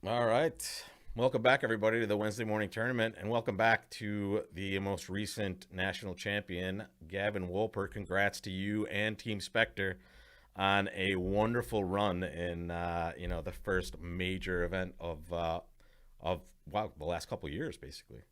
All right. Welcome back, everybody, to the Wednesday morning tournament, and welcome back to the most recent national champion, Gavin Wolper. Congrats to you and Team Spectre on a wonderful run in the first major event of the last couple of years, basically.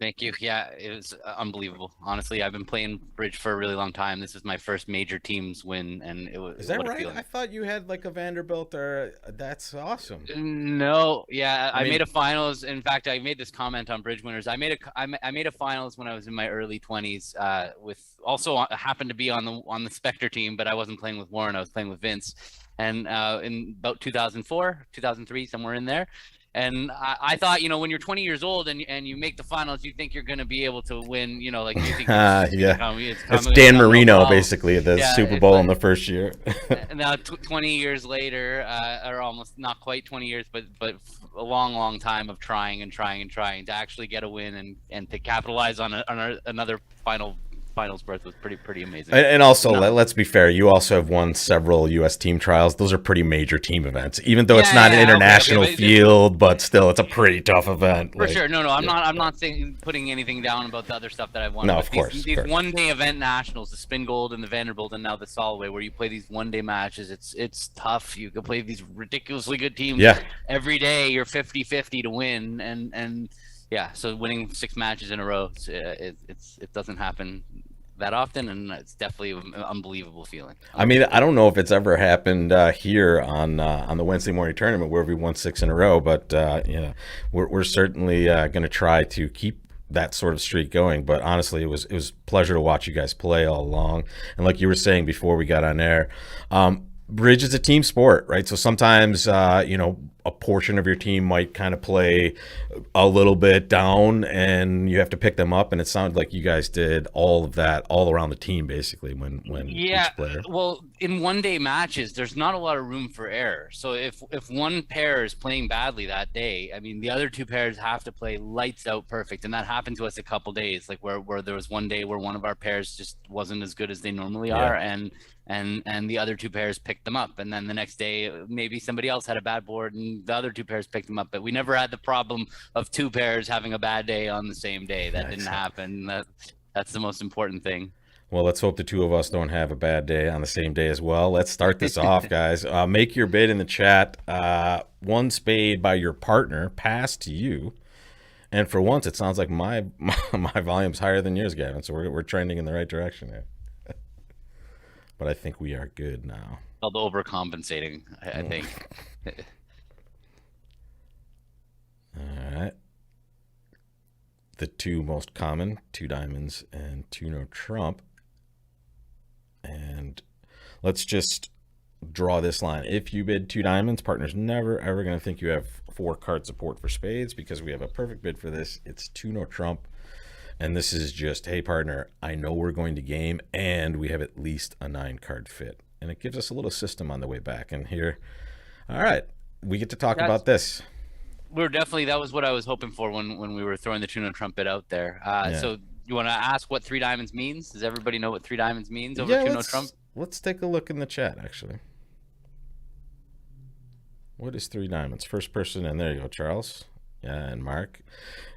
Thank you. Yeah, it was unbelievable. Honestly, I've been playing bridge for a really long time. This is my first major teams win, and it was Is that what a right? I feeling. thought you had like a Vanderbilt or that's awesome. No, yeah, I I made mean, a finals. In fact, I made this comment on Bridge Winners. I made a finals when I was in my early 20s. With also happened to be on the Spectre team, but I wasn't playing with Warren. I was playing with Vince, and in about 2004, 2003, somewhere in there. And I thought, when you're 20 years old and you make the finals, you think you're going to be able to win. Like you think it's just going to yeah, come, it's it's coming, going to Dan come no Marino problem. basically at the Super Yeah, Bowl in but the first year. now 20 years later, or almost not quite 20 years, but a long, long time of trying and trying and trying to actually get a win and to capitalize on another finals berth was pretty amazing. And also, No, let's be fair. You also have won several U.S. team trials. Those are pretty major team events, even though it's yeah, not an yeah, okay, international but field. But still, it's a pretty tough event. for Like, sure. No, yeah, I'm not saying putting anything down about the other stuff that I've won, no, but of these course, of these course. one day event nationals, the Spin Gold and the Vanderbilt, and now the Solway, where you play these one day matches, it's tough. You can play these ridiculously good teams Yeah, every day. You're 50-50 to win, and yeah, so winning 6 matches in a row, it doesn't happen that often, and it's definitely an unbelievable feeling. I mean, I Unbelievable. don't know if it's ever happened here on the Wednesday morning tournament where we won six in a row, but we're certainly going to try to keep that sort of streak going. But honestly, it was a pleasure to watch you guys play all along. And like you were saying before we got on air, bridge is a team sport, right? So sometimes a portion of your team might kind of play a little bit down, and you have to pick them up. And it sounded like you guys did all of that all around the team, basically, when Yeah, each player. well, in one day matches, there's not a lot of room for error. So if one pair is playing badly that day, I mean, the other two pairs have to play lights out perfect, and that happened to us a couple days, like where there was one day where one of our pairs just wasn't as good as they normally Yeah. are, and the other two pairs picked them up, and then the next day maybe somebody else had a bad board and the other two pairs picked them up, but we never had the problem of two pairs having a bad day on the same day. That didn't Excellent. happen. That's the most important thing. Well, let's hope the two of us don't have a bad day on the same day as well. Let's start this off, guys. Make your bid in the chat. One spade by your partner passed to you. And for once, it sounds like my volume's higher than yours, Gavin. So we're trending in the right direction here. But I think we are good now. Called overcompensating, I Mm. think. All right. The two most common, two diamonds and two no trump. And let's just draw this line. If you bid two diamonds, partner's never ever going to think you have four card support for spades because we have a perfect bid for this. It's two no trump. And this is just, hey, partner, I know we're going to game and we have at least a 9 card fit. And it gives us a little system on the way back. And here, all right, we get to talk That's about this. we're definitely that was what I was hoping for when we were throwing the tuna trumpet out there. Yeah. So you want to ask what three diamonds means? Does everybody know what three diamonds means over Yeah, two no trump? let's take a look in the chat actually. What is three diamonds? First person, and there you go, Charles. Yeah, and Mark.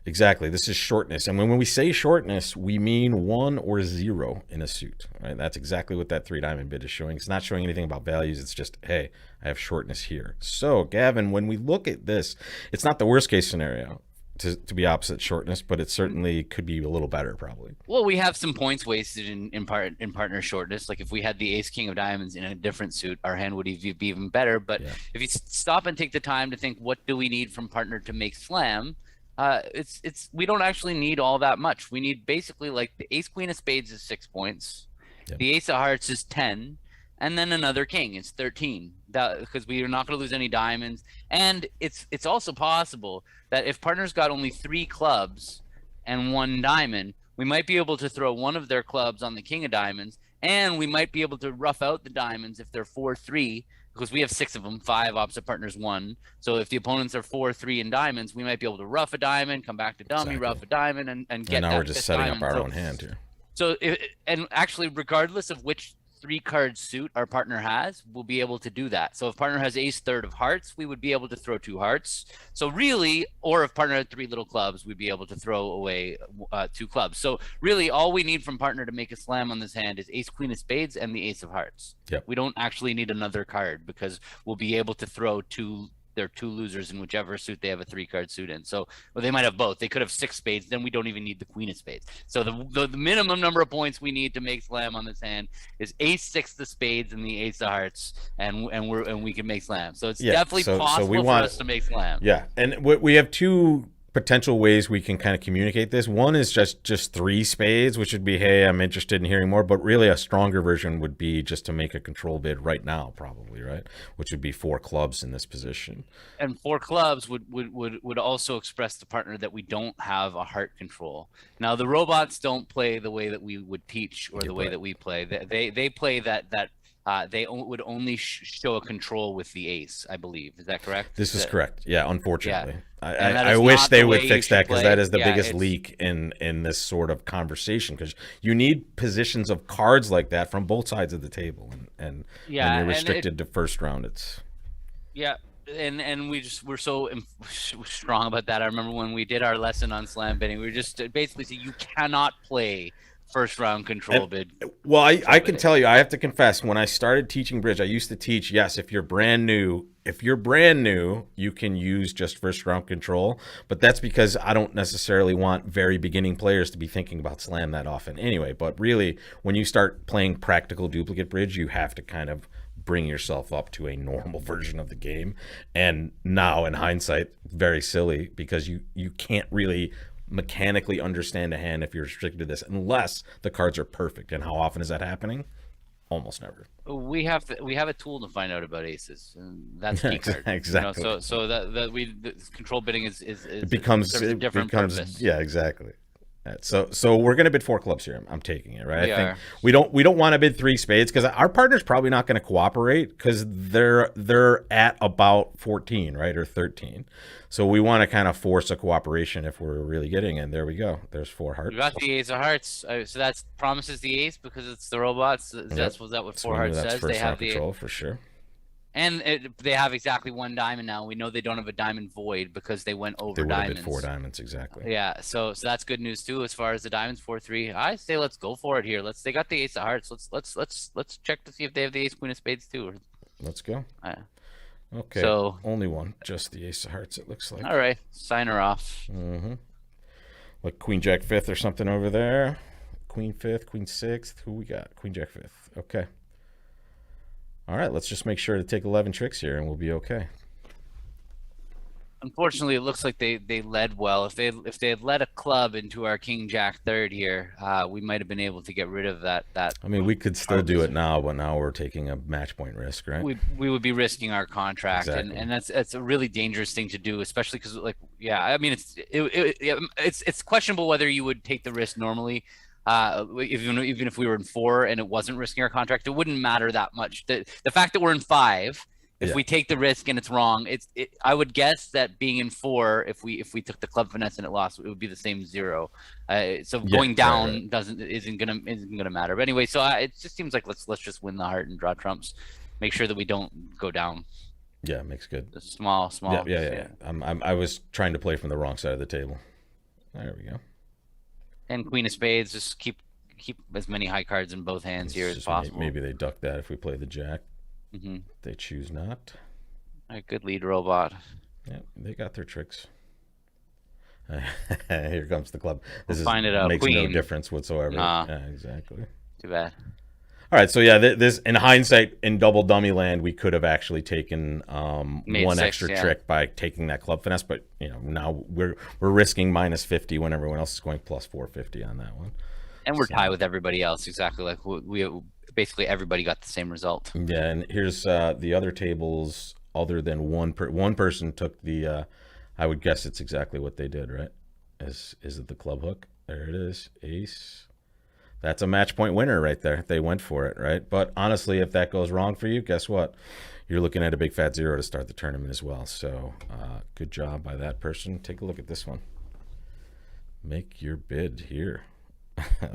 Exactly. This is shortness. And when we say shortness, we mean 1 or 0 in a suit. Right? That's exactly what that three diamond bid is showing. It's not showing anything about values. It's just, hey, I have shortness here. So, Gavin, when we look at this, it's not the worst case scenario to be opposite shortness, but it certainly could be a little better, probably. Well, we have some points wasted in partner shortness. Like if we had the ace king of diamonds in a different suit, our hand would be even better. But Yeah. if you stop and take the time to think, what do we need from partner to make slam? It's we don't actually need all that much. We need basically like the ace queen of spades is 6 points, Yeah. the ace of hearts is 10, and then another king is 13. That because we are not going to lose any diamonds, and it's also possible that if partners got only 3 clubs and 1 diamond, we might be able to throw one of their clubs on the king of diamonds, and we might be able to rough out the diamonds if they're 4-3, because we have 6 of them, 5 opposite partners, 1. So if the opponents are 4-3 in diamonds, we might be able to rough a diamond, come back to dummy, Exactly. rough a diamond, and And get now we're that just fifth setting up diamond. our So own hand here. so and actually, regardless of which 3-card suit our partner has, we'll be able to do that. So if partner has ace third of hearts, we would be able to throw 2 hearts. So really, or if partner had 3 little clubs, we'd be able to throw away 2 clubs. So really, all we need from partner to make a slam on this hand is ace queen of spades and the ace of hearts. Yep. We don't actually need another card because we'll be able to throw their 2 losers in whichever suit they have a 3-card suit in. So, well, they might have both. They could have 6 spades. Then we don't even need the queen of spades. So the minimum number of points we need to make slam on this hand is ace 6 of spades and the ace of hearts, and we can make slam. So it's definitely possible for us to make slam. Yeah, and we have 2 potential ways we can kind of communicate this. One is just 3 spades, which would be, hey, I'm interested in hearing more. But really, a stronger version would be just to make a control bid right now, probably, right? Which would be 4 clubs in this position. And 4 clubs would also express to partner that we don't have a heart control. Now, the robots don't play the way that we would teach or the way that we play. They play that they would only show a control with the ace, I believe. Is that correct? This is correct. Yeah, unfortunately. Yeah. I wish they would fix that, because that is the biggest leak in this sort of conversation, because you need positions of cards like that from both sides of the table, and when you're restricted to first round, it's and we're so strong about that. I remember when we did our lesson on slam bidding, we were just basically saying you cannot play first round control bid. Well, I can tell you, I have to confess, when I started teaching bridge, I used to teach, yes, if you're brand new, you can use just first round control, but that's because I don't necessarily want very beginning players to be thinking about slam that often anyway. But really, when you start playing practical duplicate bridge, you have to kind of bring yourself up to a normal version of the game. And now in hindsight, very silly, because you can't really mechanically understand a hand if you're restricted to this, unless the cards are perfect. And how often is that happening? Almost never. We have a tool to find out about aces, and that's key card. Exactly. You know, so the control bidding is it becomes purpose. Yeah, exactly. So we're gonna bid 4 clubs here. I'm taking it, right? I think we don't want to bid 3 spades, because our partner's probably not going to cooperate, because they're at about 14, right, or 13. So we want to kind of force a cooperation if we're really getting in. There we go. There's 4 hearts. We got the ace of hearts. So that promises the ace because it's the robots. That's what 4 hearts says. They have the control for sure. And they have exactly 1 diamond now. We know they don't have a diamond void because they went over diamonds. They 4 diamonds, exactly. Yeah, so that's good news too as far as the diamonds 4-3. I say let's go for it here. They got the ace of hearts. Let's check to see if they have the ace queen of spades too. Let's go. Okay. So only one, just the ace of hearts. It looks like. All right, sign her off. Like queen jack 5th or something over there. Queen 5th, queen 6th. Who we got? Queen jack 5th. Okay. All right, let's just make sure to take 11 tricks here, and we'll be okay. Unfortunately, it looks like they led well. If they had led a club into our king jack third here, we might have been able to get rid of that. I mean, we could still do it now, but now we're taking a match point risk, right? We would be risking our contract, exactly. and that's a really dangerous thing to do, especially because I mean it's questionable whether you would take the risk normally. Even if we were in 4 and it wasn't risking our contract, it wouldn't matter that much. The fact that we're in 5. If we take the risk and it's wrong, I would guess that being in 4, if we took the club finesse and it lost, it would be the same 0. So going down isn't gonna matter. But anyway, so it just seems like let's just win the heart and draw trumps, make sure that we don't go down. Yeah, makes good. Small. Yeah. I was trying to play from the wrong side of the table. There we go. And queen of spades, just keep as many high cards in both hands here as possible. Maybe they duck that if we play the jack. They choose not. All right, good lead, robot. Yeah, they got their tricks. Here comes the club. This find it out. Makes Queen. No difference whatsoever. Yeah, exactly. Too bad. All right, so yeah, this in hindsight, in double dummy land, we could have actually taken one extra trick by taking that club finesse, but now we're risking -50 when everyone else is going plus 450 on that one. And we're tied with everybody else, exactly like we basically everybody got the same result. Yeah, and here's the other tables. Other than one person took the, I would guess it's exactly what they did, right? Is it the club hook? There it is, ace. That's a match point winner right there. They went for it, right? But honestly, if that goes wrong for you, guess what? You're looking at a big fat 0 to start the tournament as well. So good job by that person. Take a look at this one. Make your bid here.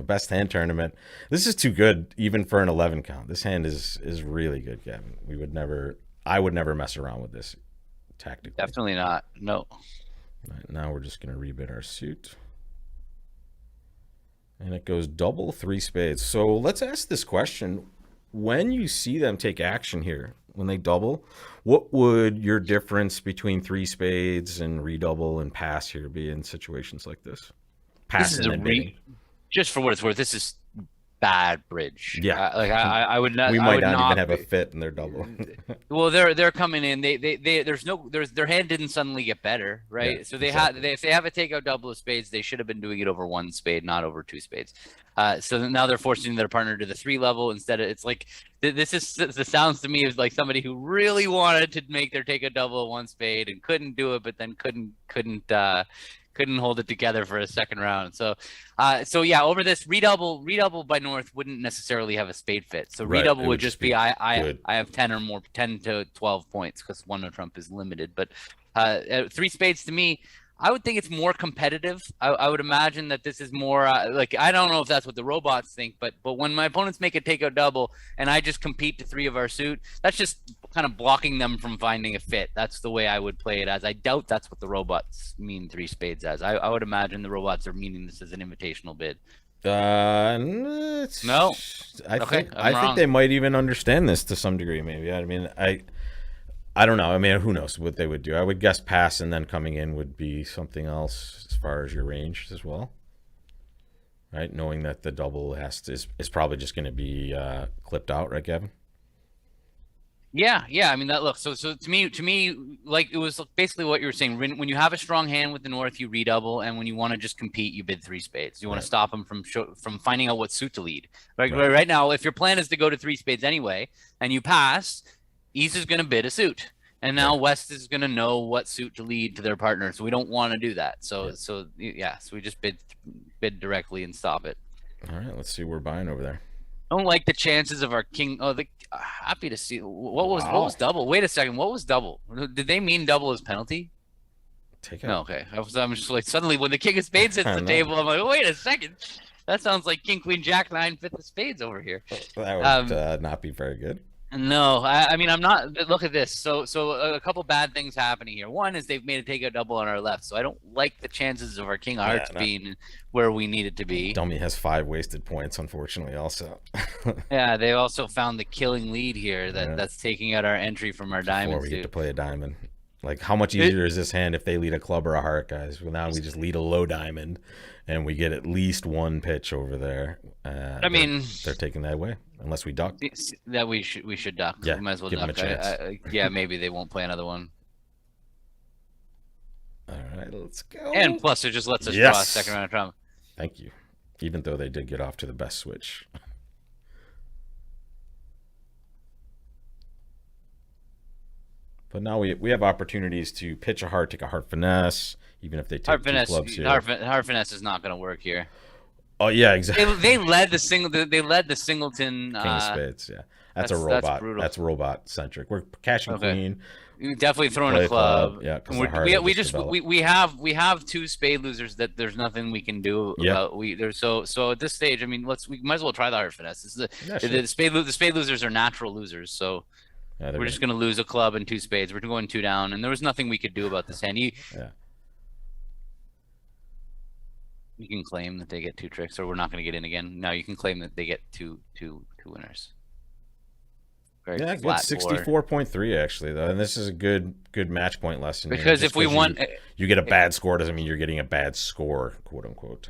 Best hand tournament. This is too good even for an 11 count. This hand is really good, Gavin. I would never mess around with this tactically. Definitely not. No. Right, now we're just going to rebid our suit. And it goes double 3 spades. So let's ask this question. When you see them take action here, when they double, what would your difference between 3 spades and redouble and pass here be in situations like this? Pass This is and then bidding. just for what it's worth, this is bad bridge. Yeah. I would not. We I might would not even have a be- fit in their double. Well, they're coming in. Their hand didn't suddenly get better, right? Yeah, So they exactly. if they have a takeout double of spades, they should have been doing it over 1 spade, not over 2 spades. So now they're forcing their partner to the 3 level instead of. It's like this sounds to me as like somebody who really wanted to make their takeout double of 1 spade and couldn't do it, but then couldn't hold it together for a second round. So yeah, over this redouble by North wouldn't necessarily have a spade fit. So Right, redouble it would just be I good. have 10 or more, 10 to 12 points because one of Trump is limited. But 3 spades to me, I would think it's more competitive. I would imagine that this is more like, I don't know if that's what the robots think, but when my opponents make a takeout double and I just compete to 3 of our suit, that's just kind of blocking them from finding a fit. That's the way I would play it as. I doubt that's what the robots mean 3 spades as. I would imagine the robots are meaning this as an invitational bid. No? I Okay, think I'm think wrong. they might even understand this to some degree. Maybe. I mean, I don't know. I mean, who knows what they would do? I would guess pass and then coming in would be something else as far as your range as well, right? Knowing that the double is probably just going to be clipped out, right, Gavin? Yeah. I mean that. Look, so to me, like it was basically what you were saying. When you have a strong hand with the North, you redouble, and when you want to just compete, you bid 3 spades. You want Right. to stop them from finding out what suit to lead. Right. Right. Right now, if your plan is to go to 3 spades anyway, and you pass, East is going to bid a suit, and now Right. West is going to know what suit to lead to their partner. So we don't want to do that. Yeah. So we just bid directly and stop it. All right. Let's see what we're buying over there. I don't like the chances of our king. Oh, happy to see. What was double? Wait a second. What was double? Did they mean double as penalty? Take No, out. okay. I'm just like suddenly when the king of spades hits the No. table, I'm like, wait a second. That sounds like king, queen, jack, 9, 5 of spades over here. That would not be very good. No, I mean I'm not. Look at this. So a couple bad things happening here. One is they've made a takeout double on our left, so I don't like the chances of our king of hearts no. being where we need it to be. Dummy has 5 wasted points, unfortunately. Also. Yeah, they also found the killing lead here Yeah. that's taking out our entry from our Before diamond we suit. get to play a diamond. Like, how much easier is this hand if they lead a club or a heart, guys? Well, now we just lead a low diamond, and we get at least 1 pitch over there. I mean, they're taking that away unless we duck. that we should duck. Yeah, We might as well give 'em duck. a chance. Yeah, maybe they won't play another one. All right, let's go. And plus, it just lets us Yes. draw a second round of trauma. Thank you. Even though they did get off to the best switch. But now we have opportunities to pitch a heart, take a heart finesse, even if they take Heart 2 finesse, clubs here. heart finesse is not going to work here. Oh yeah, exactly. They led the singleton. King of spades, yeah. That's a that's robot. brutal. That's robot centric. We're cashing Okay. queen. You definitely throwing Play a club. yeah, 'cause And the heart will we just just develop. we have 2 spade losers that there's nothing we can do Yep. about. So at this stage, I mean, we might as well try the heart finesse. This is Yeah, sure. the spade losers are natural losers. So Yeah, they're we're just going to lose a club and 2 spades. We're going 2 down, and there was nothing we could do about this hand. Yeah. You can claim that they get 2 tricks, or we're not going to get in again. No, you can claim that they get two winners. Very Yeah, good. flat board. 64.3 actually though, and this is a good match point lesson. Because Just if we want, you get a bad score doesn't mean you're getting a bad score, quote unquote.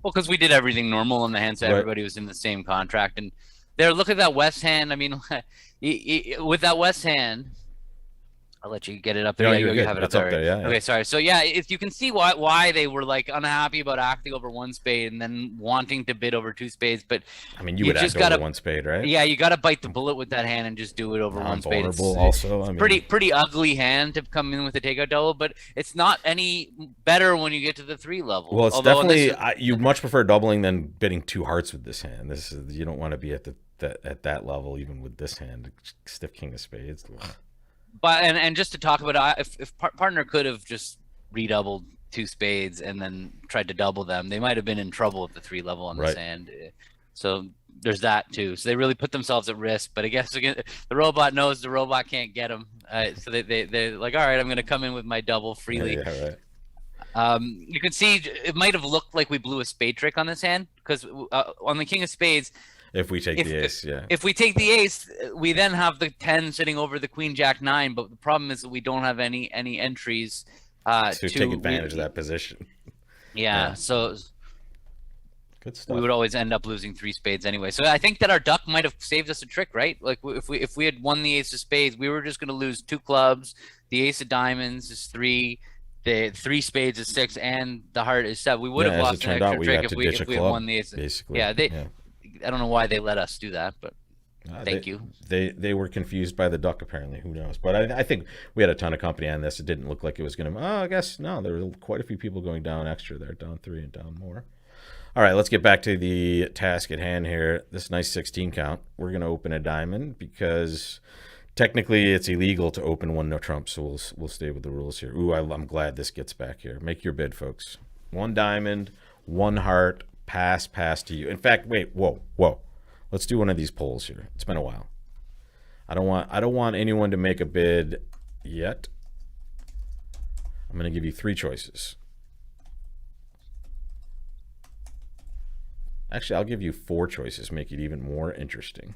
well, because we did everything normal on the hand, so Right. everybody was in the same contract. And there, look at that West hand. I mean, with that West hand, I'll let you get it up there. No, Yeah, you're you good. have it It's up up there. there, yeah, yeah. Okay, sorry. So yeah, if you can see why they were like unhappy about acting over 1 spade and then wanting to bid over 2 spades, but I mean, you You would just act over gotta- 1 spade, right? yeah, you got to bite the bullet with that hand and just do it over 1 spade. It's Vulnerable also. I mean, pretty ugly hand to come in with a takeout double, but it's not any better when you get to the 3 level. well, it's Although on this- definitely you much prefer doubling than bidding 2 hearts with this hand. This is you don't want to be at at that level even with this hand. Stiff king of spades. Ugh. But and just to talk about it, if partner could have just redoubled two spades and then tried to double them, they might have been in trouble at the 3 level on the Right. sand. So there's that too. So they really put themselves at risk. But I guess again, the robot knows the robot can't get them. So they're like, all right, I'm going to come in with my double freely. Yeah, right. You can see it might have looked like we blew a spade trick on this hand because on the king of spades, If we take the ace, yeah. if we take the ace, we then have the 10 sitting over the queen jack 9. But the problem is that we don't have any entries To take advantage of that position. Yeah, so Good stuff. we would always end up losing 3 spades anyway. So I think that our duck might have saved us a trick, right? Like if we had won the ace of spades, we were just going to lose 2 clubs. The ace of diamonds is 3. The 3 spades is 6, and the heart is 7. We would have lost an extra trick if we had won the ace. Basically, yeah, I don't know why they let us do that, but thank you. They were confused by the duck, apparently. Who knows? But I think we had a ton of company on this. It didn't look like it was going to. Oh, I guess no. There were quite a few people going down extra there, down 3 and down more. All right, let's get back to the task at hand here. This nice 16 count. We're going to open a diamond because technically it's illegal to open one no trump. So we'll stay with the rules here. Ooh, I'm glad this gets back here. Make your bid, folks. 1 diamond, 1 heart. Pass to you. In fact, wait, whoa. Let's do one of these polls here. It's been a while. I don't want anyone to make a bid yet. I'm going to give you 3 choices. Actually, I'll give you 4 choices, make it even more interesting.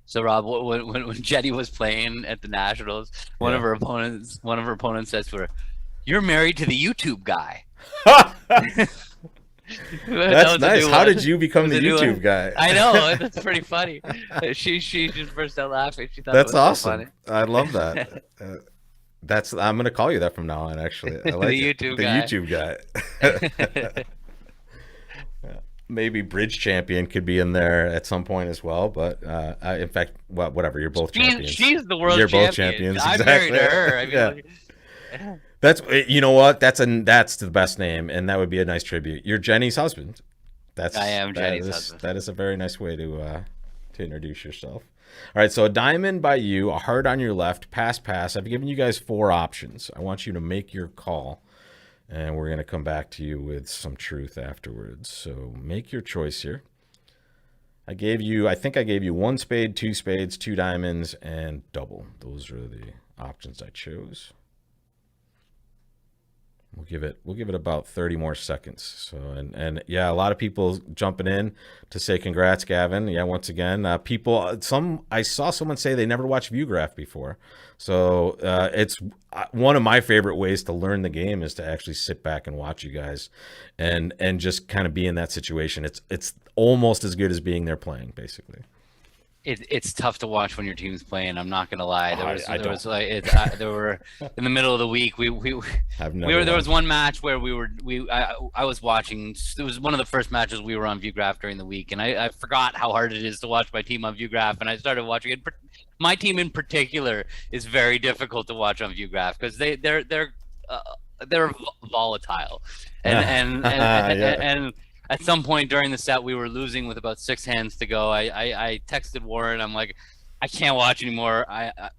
So Rob, when Jenny was playing at the Nationals, one of her opponents says to her, "You're married to the YouTube guy." That's nice. How did you become the YouTube guy? I know, that's pretty funny. She just burst out laughing. She thought that's it was awesome. So funny. I love that. I'm gonna call you that from now on. Actually, I like the YouTube guy. Maybe Bridge Champion could be in there at some point as well. But in fact, whatever. You're both champions. She's the world. You're champion. both champions. I'm exactly. married to her. I mean, yeah. That's, you know what? That's the best name, and that would be a nice tribute. You're Jenny's husband. I am Jenny's husband. That is a very nice way to introduce yourself. All right, so a diamond by you, a heart on your left, pass. I've given you guys 4 options. I want you to make your call, and we're going to come back to you with some truth afterwards. So make your choice here. I think I gave you 1 spade, 2 spades, 2 diamonds, and double. Those are the options I chose. We'll give it about 30 more seconds. So and yeah, a lot of people jumping in to say congrats, Gavin. Yeah, once again, I saw someone say they never watched ViewGraph before. So it's one of my favorite ways to learn the game is to actually sit back and watch you guys, and just kind of be in that situation. It's almost as good as being there playing, basically. It's tough to watch when your team's playing. I'm not gonna lie. There were in the middle of the week. There was one match where I was watching. It was one of the first matches we were on ViewGraph during the week, and I forgot how hard it is to watch my team on ViewGraph, and I started watching it. My team in particular is very difficult to watch on ViewGraph because they're volatile, and at some point during the set, we were losing with about 6 hands to go. I texted Warren. I'm like, I can't watch anymore.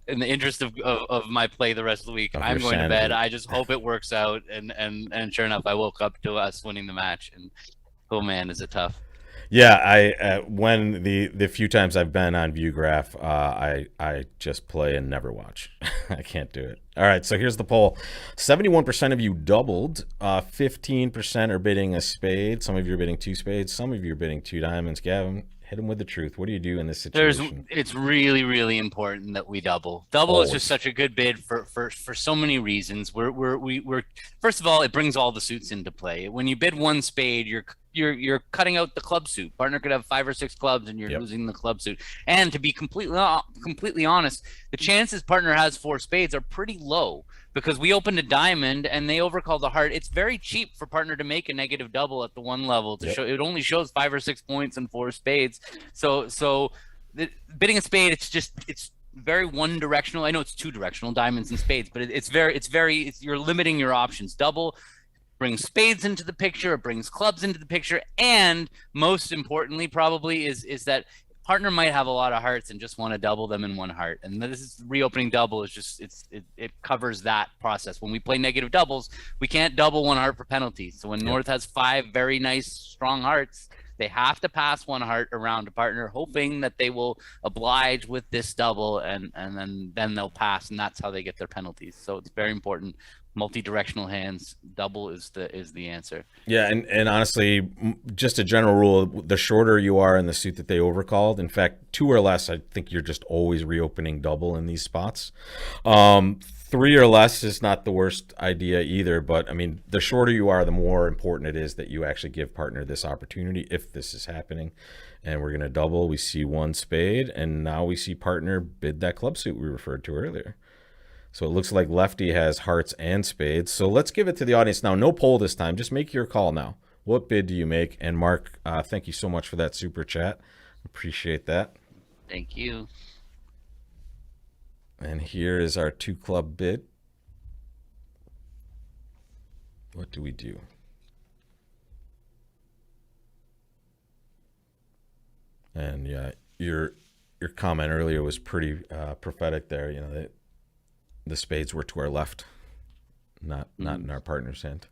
In the interest of my play the rest of the week, I'm going to bed. I just hope it works out. And sure enough, I woke up to us winning the match. And oh man, is it tough. Yeah, when the few times I've been on ViewGraph, I just play and never watch. I can't do it. All right, so here's the poll. 71% of you doubled. 15% are bidding a spade. Some of you are bidding 2 spades. Some of you are bidding 2 diamonds. Gavin, hit him with the truth. What do you do in this situation? It's really, really important that we double. Double is just such a good bid for so many reasons. We're first of all, it brings all the suits into play. When you bid 1 spade, you're cutting out the club suit. Partner could have 5 or 6 clubs, and you're losing the club suit. And to be completely honest, the chances partner has 4 spades are pretty low because we opened a diamond and they overcall the heart. It's very cheap for partner to make a negative double at the 1 level to show. It only shows 5 or 6 points and 4 spades. So bidding a spade, it's very one directional. I know it's 2 directional, diamonds and spades, but you're limiting your options. Double brings spades into the picture, it brings clubs into the picture, and most importantly probably is that partner might have a lot of hearts and just want to double them in one heart. And this is reopening double is just it covers that process. When we play negative doubles, we can't double one heart for penalties. So when North has 5 very nice strong hearts, they have to pass one heart around a partner, hoping that they will oblige with this double, and then they'll pass, and that's how they get their penalties. So it's very important. Multi-directional hands, double is the answer. Yeah, and honestly, just a general rule: the shorter you are in the suit that they overcalled, in fact, 2 or less, I think you're just always reopening double in these spots. 3 or less is not the worst idea either, but I mean, the shorter you are, the more important it is that you actually give partner this opportunity if this is happening. And we're gonna double. We see 1 spade, and now we see partner bid that club suit we referred to earlier. So it looks like lefty has hearts and spades. So let's give it to the audience now. No poll this time. Just make your call now. What bid do you make? And Mark, thank you so much for that super chat. Appreciate that. Thank you. And here is our 2 club bid. What do we do? And yeah, your comment earlier was pretty prophetic there. You know, the spades were to our left, not in our partner's hand.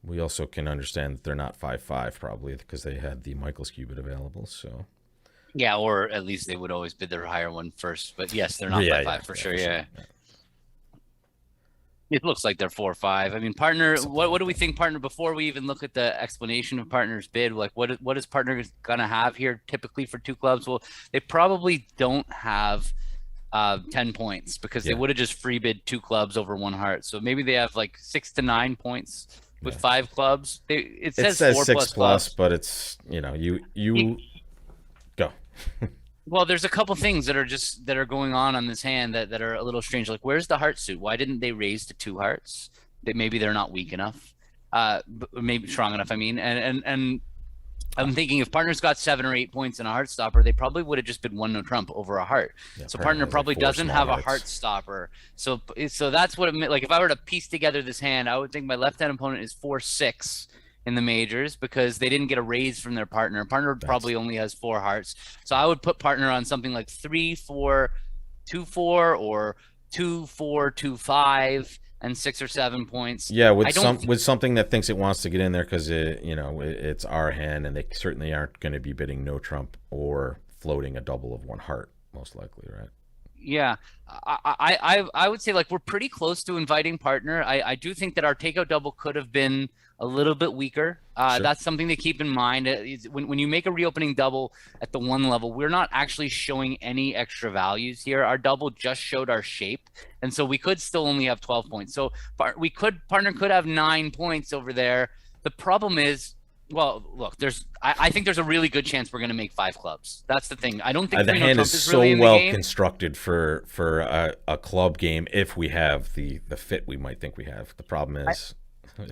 We also can understand that they're not 5-5 probably because they had the Michael's cubit available. So yeah, or at least they would always bid their higher one first. But yes, they're not 5-5 for sure. Yeah. It looks like they're 4-5. I mean, partner. What do we think, partner? Before we even look at the explanation of partner's bid, like what is partner gonna have here typically for 2 clubs? Well, they probably don't have 10 points because they would have just free bid 2 clubs over 1 heart. So maybe they have like 6 to 9 points with 5 clubs. It says 4 6 plus, but it's, you know, you go. Well, there's a couple things that are going on this hand that are a little strange. Like, where's the heart suit? Why didn't they raise to 2 hearts? Maybe they're not weak enough, maybe strong enough. I mean, and I'm thinking if partner's got 7 or 8 points in a heart stopper, they probably would have just been 1 no trump over a heart. Yeah, so partner probably like doesn't have a heart stopper. So that's what it meant. Like if I were to piece together this hand, I would think my left-hand opponent is 4-6 in the majors because they didn't get a raise from their partner. Partner probably only has 4 hearts. So I would put partner on something like 3-4-2-4 or 2-4-2-5 and 6 or 7 points. Yeah, with something that thinks it wants to get in there because it's our hand, and they certainly aren't going to be bidding no trump or floating a double of 1 heart, most likely, right? Yeah, I would say like we're pretty close to inviting partner. I do think that our takeout double could have been a little bit weaker. Sure. That's something to keep in mind. When you make a reopening double at the 1 level, we're not actually showing any extra values here. Our double just showed our shape, and so we could still only have 12 points. So partner could have 9 points over there. The problem is, well, look, I think there's a really good chance we're going to make 5 clubs. That's the thing. I don't think the hand is so really well constructed for a club game if we have the fit we might think we have. The problem is,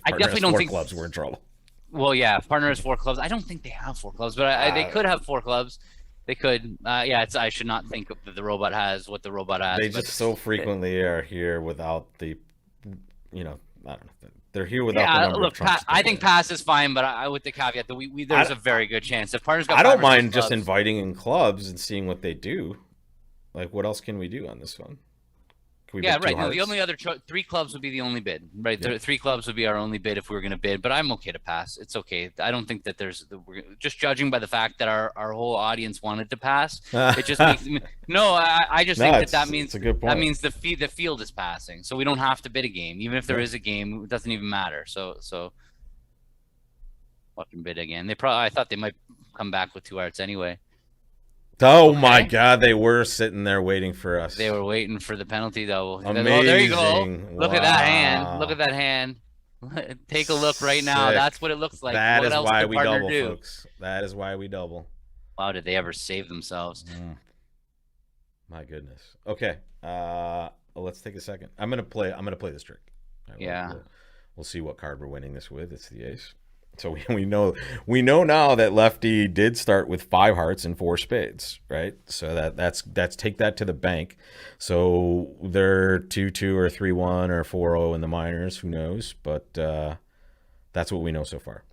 I definitely don't think clubs, we're in trouble. Well, yeah, if partner has 4 clubs. I don't think they have 4 clubs, but they could have 4 clubs. They could. I should not think that the robot has what the robot has. They just so frequently are here without the, I don't know. They're here without the number of trumps. I think pass is fine, but I with the caveat that there's a very good chance if partners got. I don't mind just inviting in clubs and seeing what they do. Like, what else can we do on this one? Yeah, right. No, the only other 3 clubs would be the only bid, right? Yeah. 3 clubs would be our only bid if we were going to bid, but I'm okay to pass. It's okay. I don't think that we're just judging by the fact that our whole audience wanted to pass. It just makes me, I just think that means that means the field is passing, so we don't have to bid a game, even if there is a game. It doesn't even matter. So fucking bid again. I thought they might come back with 2 hearts anyway. Oh my God, they were sitting there waiting for us. They were waiting for the penalty double. Amazing. Oh, there you go. Look at that hand. Look at that hand. Take a look right now. That's what it looks like. That is why we double, folks. That is why we double. Wow, did they ever save themselves? My goodness. Okay. Let's take a second. I'm gonna play this trick. Right, yeah. We'll see what card we're winning this with. It's the ace. So we know now that lefty did start with 5 hearts and 4 spades, right? So that's take that to the bank. So they're 2-2 or 3-1 or 4-0 in the minors. Who knows? But that's what we know so far.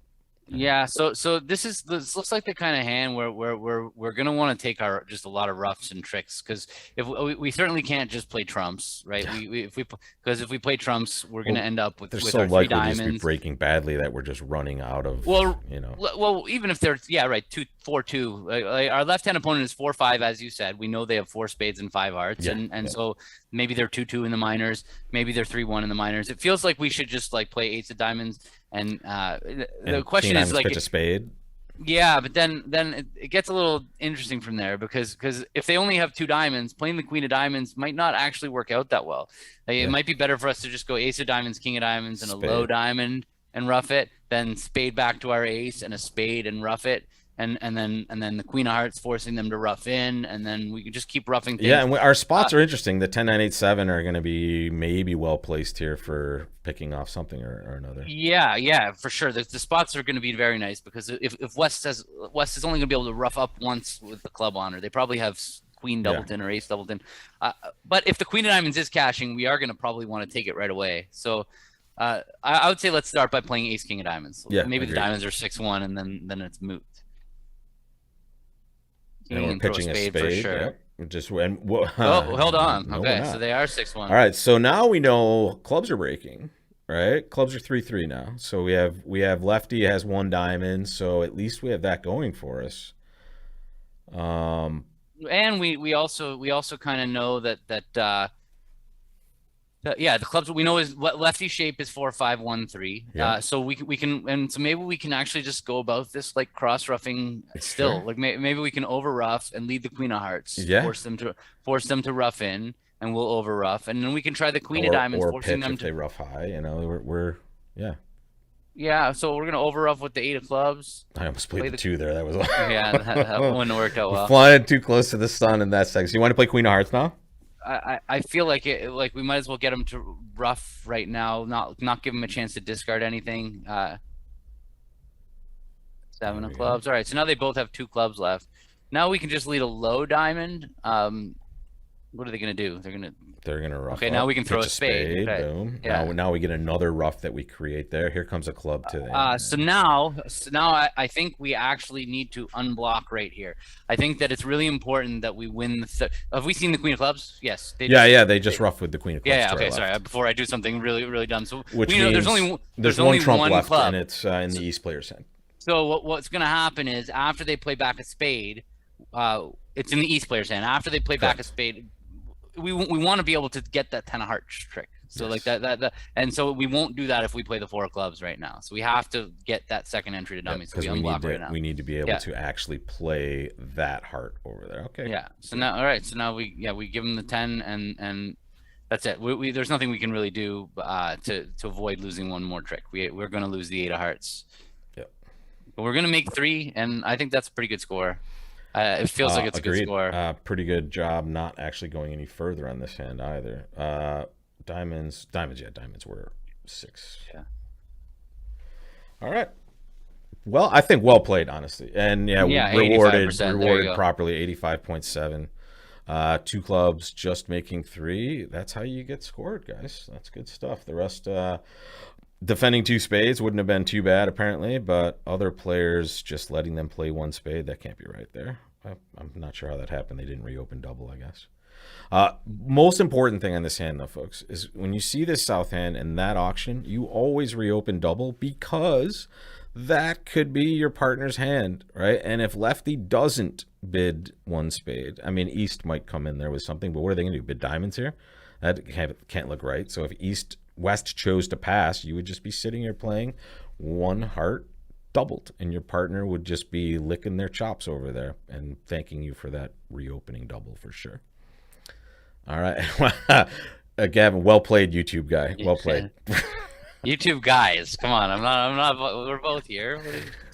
Yeah, so this looks like the kind of hand where we're gonna want to take our just a lot of roughs and tricks because if we certainly can't just play trumps, right? We if we because if we play trumps, we're gonna Well, end up they're with so our three likely to just be diamonds. breaking badly that we're just running out of, Well, you know. well, even if they're yeah, right, 2 4 2. Like our left-hand opponent is 4 5, as you said. We know they have four spades and five hearts, Yeah, and yeah. so maybe they're 2 2 in the minors, maybe they're 3 1 in the minors. It feels like we should just like play ace of diamonds, and the And King of question is Diamonds like pitch a spade. yeah, but then it gets a little interesting from there because if they only have two diamonds, playing the queen of diamonds might not actually work out that well. Like, it Yeah, might be better for us to just go ace of diamonds, king of diamonds, and a low spade. diamond and rough it, then spade back to our ace and a spade and rough it, and then the queen of hearts forcing them to rough in, and then we can just keep roughing Yeah, things. and our Uh, spots are interesting. The 10 9 8 7 are going to be maybe well placed here for picking off something or another. Yeah, yeah, for sure. The spots are going to be very nice because if West is only going to be able to rough up once with the club honor, they probably have queen Yeah. doubleton or ace doubleton. But if the queen of diamonds is cashing, we are going to probably want to take it right away. So I would say let's start by playing ace king of diamonds. Yeah, Maybe the agreed. diamonds are 6 1, and then it's moot. And we're And throw a pitching a spade for spade. sure. Yep. Just and Oh, hold on. no, we're Okay, so not. they are All 6 1. right, so now we know clubs are breaking, right? Clubs are 3 3 now. So we have lefty has one diamond, so at least we have that going for us. Um, And we also kind of know that yeah, the clubs we know is lefty shape is 4 5 1 3. yeah, So we can and so maybe we can actually just go about this like cross roughing still. sure. Like maybe we can over rough and lead the queen of hearts, Yeah, force them to rough in, and we'll over rough, and then we can try the queen of or diamonds, or forcing pitch them if to they rough high. We're yeah. yeah. So we're gonna over rough with the eight of clubs. I almost played Play the the two there. That was yeah, that wouldn't have worked out we're well. flying too close to the sun in that second. So you want to play Queen of Hearts now? I feel like we might as well get him to rough right now, not give him a chance to discard anything. Seven There of we go. clubs. All right, so now they both have two clubs left. Now we can just lead a low diamond. What are they gonna do? They're gonna rough. Okay, up, now we can throw pitch a spade. Okay. Boom. Yeah. Now we get another rough that we create there. Here comes a club to the So now I think we actually need to unblock right here. I think that it's really important that we win have we seen the queen of clubs? Yes, yeah. They just rough with the Queen of Clubs yeah, to our okay, left, sorry. Before I do something really, really dumb. So which we know means there's one only trump one left, club. and it's in the East player's hand. So what's going to happen is after they play back a spade, it's in the East player's hand. After they play back a Correct. spade, we want to be able to get that 10 of hearts trick. So like Yes. and so we won't do that if we play the four of clubs right now. So we have to get that second entry to dummy. So Because we we need unblock right to now. we need to be able Yeah. to actually play that heart over there. Okay. Yeah. So now, all right. So now we give them the 10 and that's it. There's nothing we can really do to avoid losing one more trick. We're going to lose the eight of hearts. Yep. But we're going to make 3, and I think that's a pretty good score. It feels like it's a good Agreed. score. Pretty good job not actually going any further on this hand either. Diamonds. Yeah, diamonds were 6. Yeah. All right. Well, I think well played, honestly, and yeah, Yeah, rewarded 85%. There you rewarded go. properly. 85.7. Two clubs, just making 3. That's how you get scored, guys. That's good stuff. The rest, defending 2 spades wouldn't have been too bad, apparently, but other players just letting them play 1 spade, that can't be right there. I'm not sure how that happened. They didn't reopen double, I guess. Most important thing on this hand, though, folks, is when you see this south hand and that auction, you always reopen double because that could be your partner's hand, right? And if lefty doesn't bid 1 spade, I mean, East might come in there with something, but what are they going to do? Bid diamonds here? That can't look right. So if West chose to pass, you would just be sitting here playing 1 heart doubled, and your partner would just be licking their chops over there and thanking you for that reopening double for sure. All right. Gavin, well played, YouTube guy. Well played. YouTube guys, come on. I'm not. We're both here.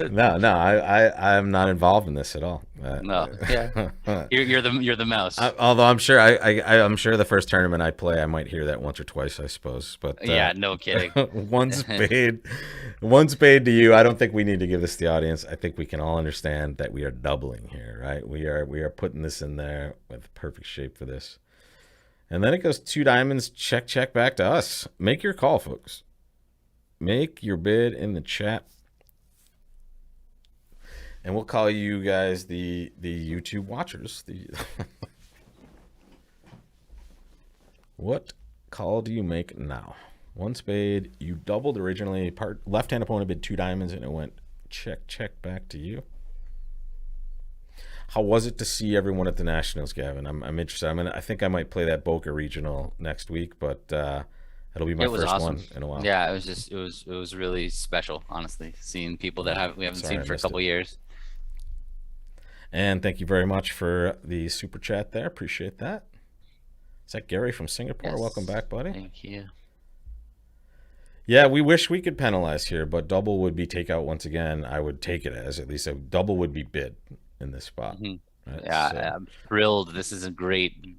No, I'm not involved in this at all. No, yeah. You're the mouse. Although I'm sure I'm sure the first tournament I play, I might hear that once or twice, I suppose. But yeah, no kidding. one spade to you. I don't think we need to give this to the audience. I think we can all understand that we are doubling here, right? We are putting this in there with perfect shape for this. And then it goes 2 diamonds, check back to us. Make your call, folks. Make your bid in the chat. And we'll call you guys the YouTube watchers. The what call do you make now? One spade. You doubled originally. Left hand opponent bid 2 diamonds, and it went check check back to you. How was it to see everyone at the Nationals, Gavin? I'm interested. I think I might play that Boca Regional next week, but it'll be my It was first awesome. one in a while. Yeah, it was really special, honestly, seeing people that we haven't Sorry, seen I for a missed couple it. years. And thank you very much for the super chat there. Appreciate that. Is that Gary from Singapore? Welcome Yes. back, buddy. Thank you. Yeah, we wish we could penalize here, but double would be takeout once again. I would take it as at least a double would be bid in this spot. Hmm. Right? Yeah, So I'm thrilled. This is a great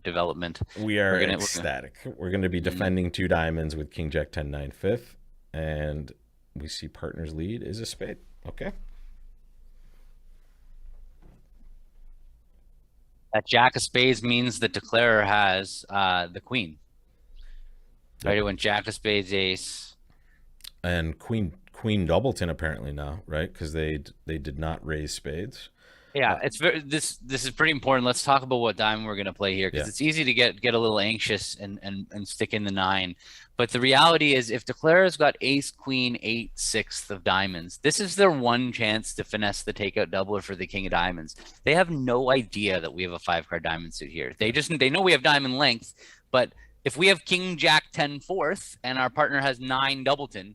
development. we are We're gonna ecstatic. We're going to be Mhm. defending 2 diamonds with King Jack 10 9 fifth, and we see partner's lead is a spade. Okay. That Jack of Spades means the declarer has the queen. Yep. Right, it went Jack of Spades, Ace. And Queen Doubleton apparently now, right? Because they did not raise spades. Yeah, it's very this is pretty important. Let's talk about what diamond we're gonna play here because Yeah. it's easy to get a little anxious and stick in the 9. But the reality is if declarer's got ace, queen, 8, 6 of diamonds, this is their one chance to finesse the takeout doubler for the king of diamonds. They have no idea that we have a 5-card diamond suit here. They know we have diamond length, but if we have king jack 10 fourth and our partner has 9 doubleton,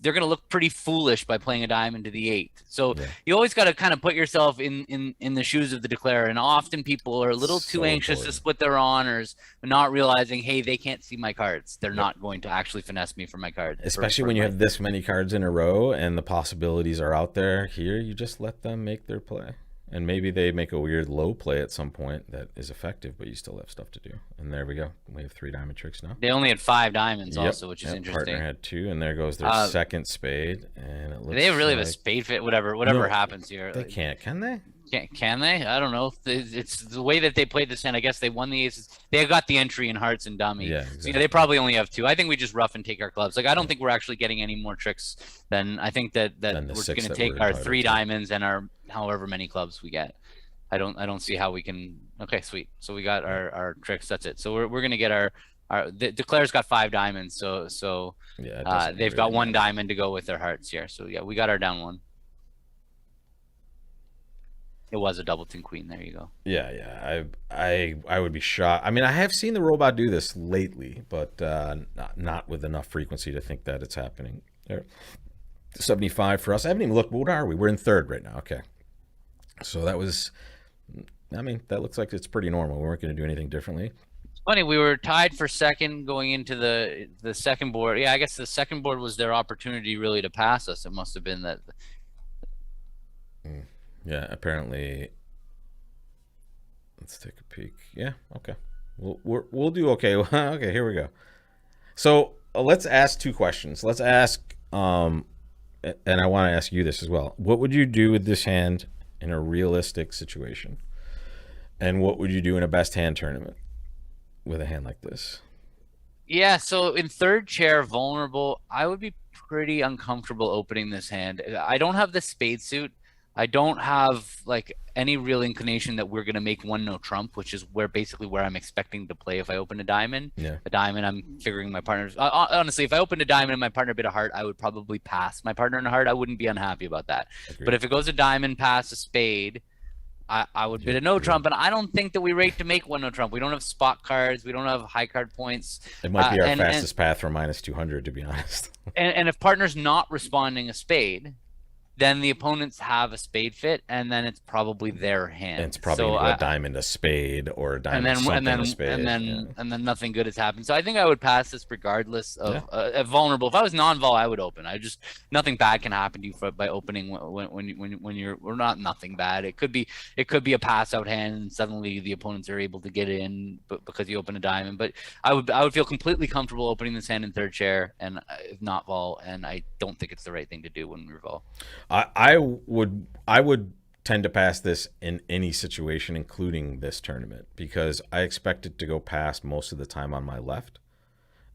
they're going to look pretty foolish by playing a diamond to the 8. So Yeah. you always got to kind of put yourself in the shoes of the declarer. And often people are a little too So anxious to important. split their honors, not realizing, hey, they can't see my cards. They're not going to actually finesse me for my card. Especially when you have this many cards in a row and the possibilities are out there. Here, you just let them make their play. And maybe they make a weird low play at some point that is effective, but you still have stuff to do. And there we go. We have 3 diamond tricks now. They only had 5 diamonds Yep. also, which is Yep. interesting. Partner had 2, and there goes their second spade. And it looks They really have a like spade fit, whatever No, happens here. they can't, can they? Can they? I don't know. It's the way that they played this hand. I guess they won the aces. They got the entry in hearts and dummy. Yeah, So, exactly. they probably only have 2. I think we just rough and take our clubs. Like I don't think we're actually getting any more tricks than I think that Than the we're 6 going to that take we're our entitled 3 to. diamonds and our however many clubs we get. I don't see how we can. Okay, sweet. So we got our tricks. That's it. So we're going to get our the declarer's got 5 diamonds. So Yeah, it doesn't they've really got 1 matter. diamond to go with their hearts here. So yeah, we got our down 1. It was a doubleton queen. There you go. Yeah. I would be shocked. I mean, I have seen the robot do this lately, but not with enough frequency to think that it's happening. There, 75 for us. I haven't even looked. What are we? We're in 3rd right now. Okay. So that was. I mean, that looks like it's pretty normal. We weren't going to do anything differently. Funny, we were tied for second going into the second board. Yeah, I guess the second board was their opportunity really to pass us. It must have been that. Yeah, apparently. Let's take a peek. Yeah, okay. We'll do okay. Okay, here we go. So let's ask 2 questions. Let's ask, and I want to ask you this as well. What would you do with this hand in a realistic situation? And what would you do in a best hand tournament with a hand like this? Yeah, so in 3rd chair vulnerable, I would be pretty uncomfortable opening this hand. I don't have the spade suit. I don't have like any real inclination that we're gonna make 1 no trump, which is basically where I'm expecting to play if I open a diamond. Yeah. A diamond, I'm figuring my partner's honestly, if I opened a diamond and my partner bid a heart, I would probably pass my partner in a heart. I wouldn't be unhappy about that. Agreed. But if it goes a diamond pass a spade, I would bid a no trump, and I don't think that we rate to make 1 no trump. We don't have spot cards. We don't have high card points. It might be our and- fastest path from minus 200, to be honest. And if partner's not responding a spade, then the opponents have a spade fit, and then it's probably their hand. And it's probably So gonna go I- a diamond, a spade, or a diamond, and then something, and then a spade. and then yeah. and then nothing good has happened. So I think I would pass this regardless of vulnerable. If I was non-vol, I would open. Nothing bad can happen to you by opening when you're or not nothing bad. It could be a pass out hand and suddenly the opponents are able to get in, but because you open a diamond. But I would feel completely comfortable opening this hand in 3rd chair and if not vol, and I don't think it's the right thing to do when we're vol. I would tend to pass this in any situation, including this tournament, because I expect it to go past most of the time on my left,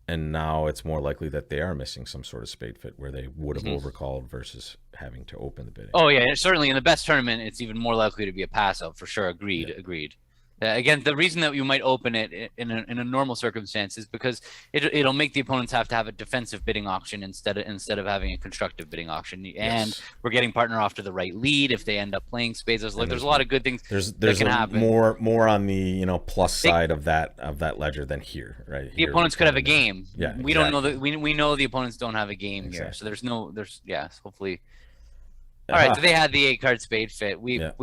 and now it's more likely that they are missing some sort of spade fit where they would have Mhm. overcalled versus having to open the bidding. Oh yeah, certainly in the best tournament, it's even more likely to be a pass out for sure. Yeah. Agreed, agreed. Again, the reason that you might open it in a normal circumstance is because it'll make the opponents have to have a defensive bidding auction instead of having a constructive bidding auction. And Yes. we're getting partner off to the right lead if they end up playing spades. There's a lot of good things There's that there's can a happen. more on the plus They, side of that ledger than here, right? the Here opponents could have a game. Yeah, We don't know exactly. that we know the opponents don't have a game here. Exactly. So there's hopefully. All right, so Aha. they had the 8 card spade fit. Yeah.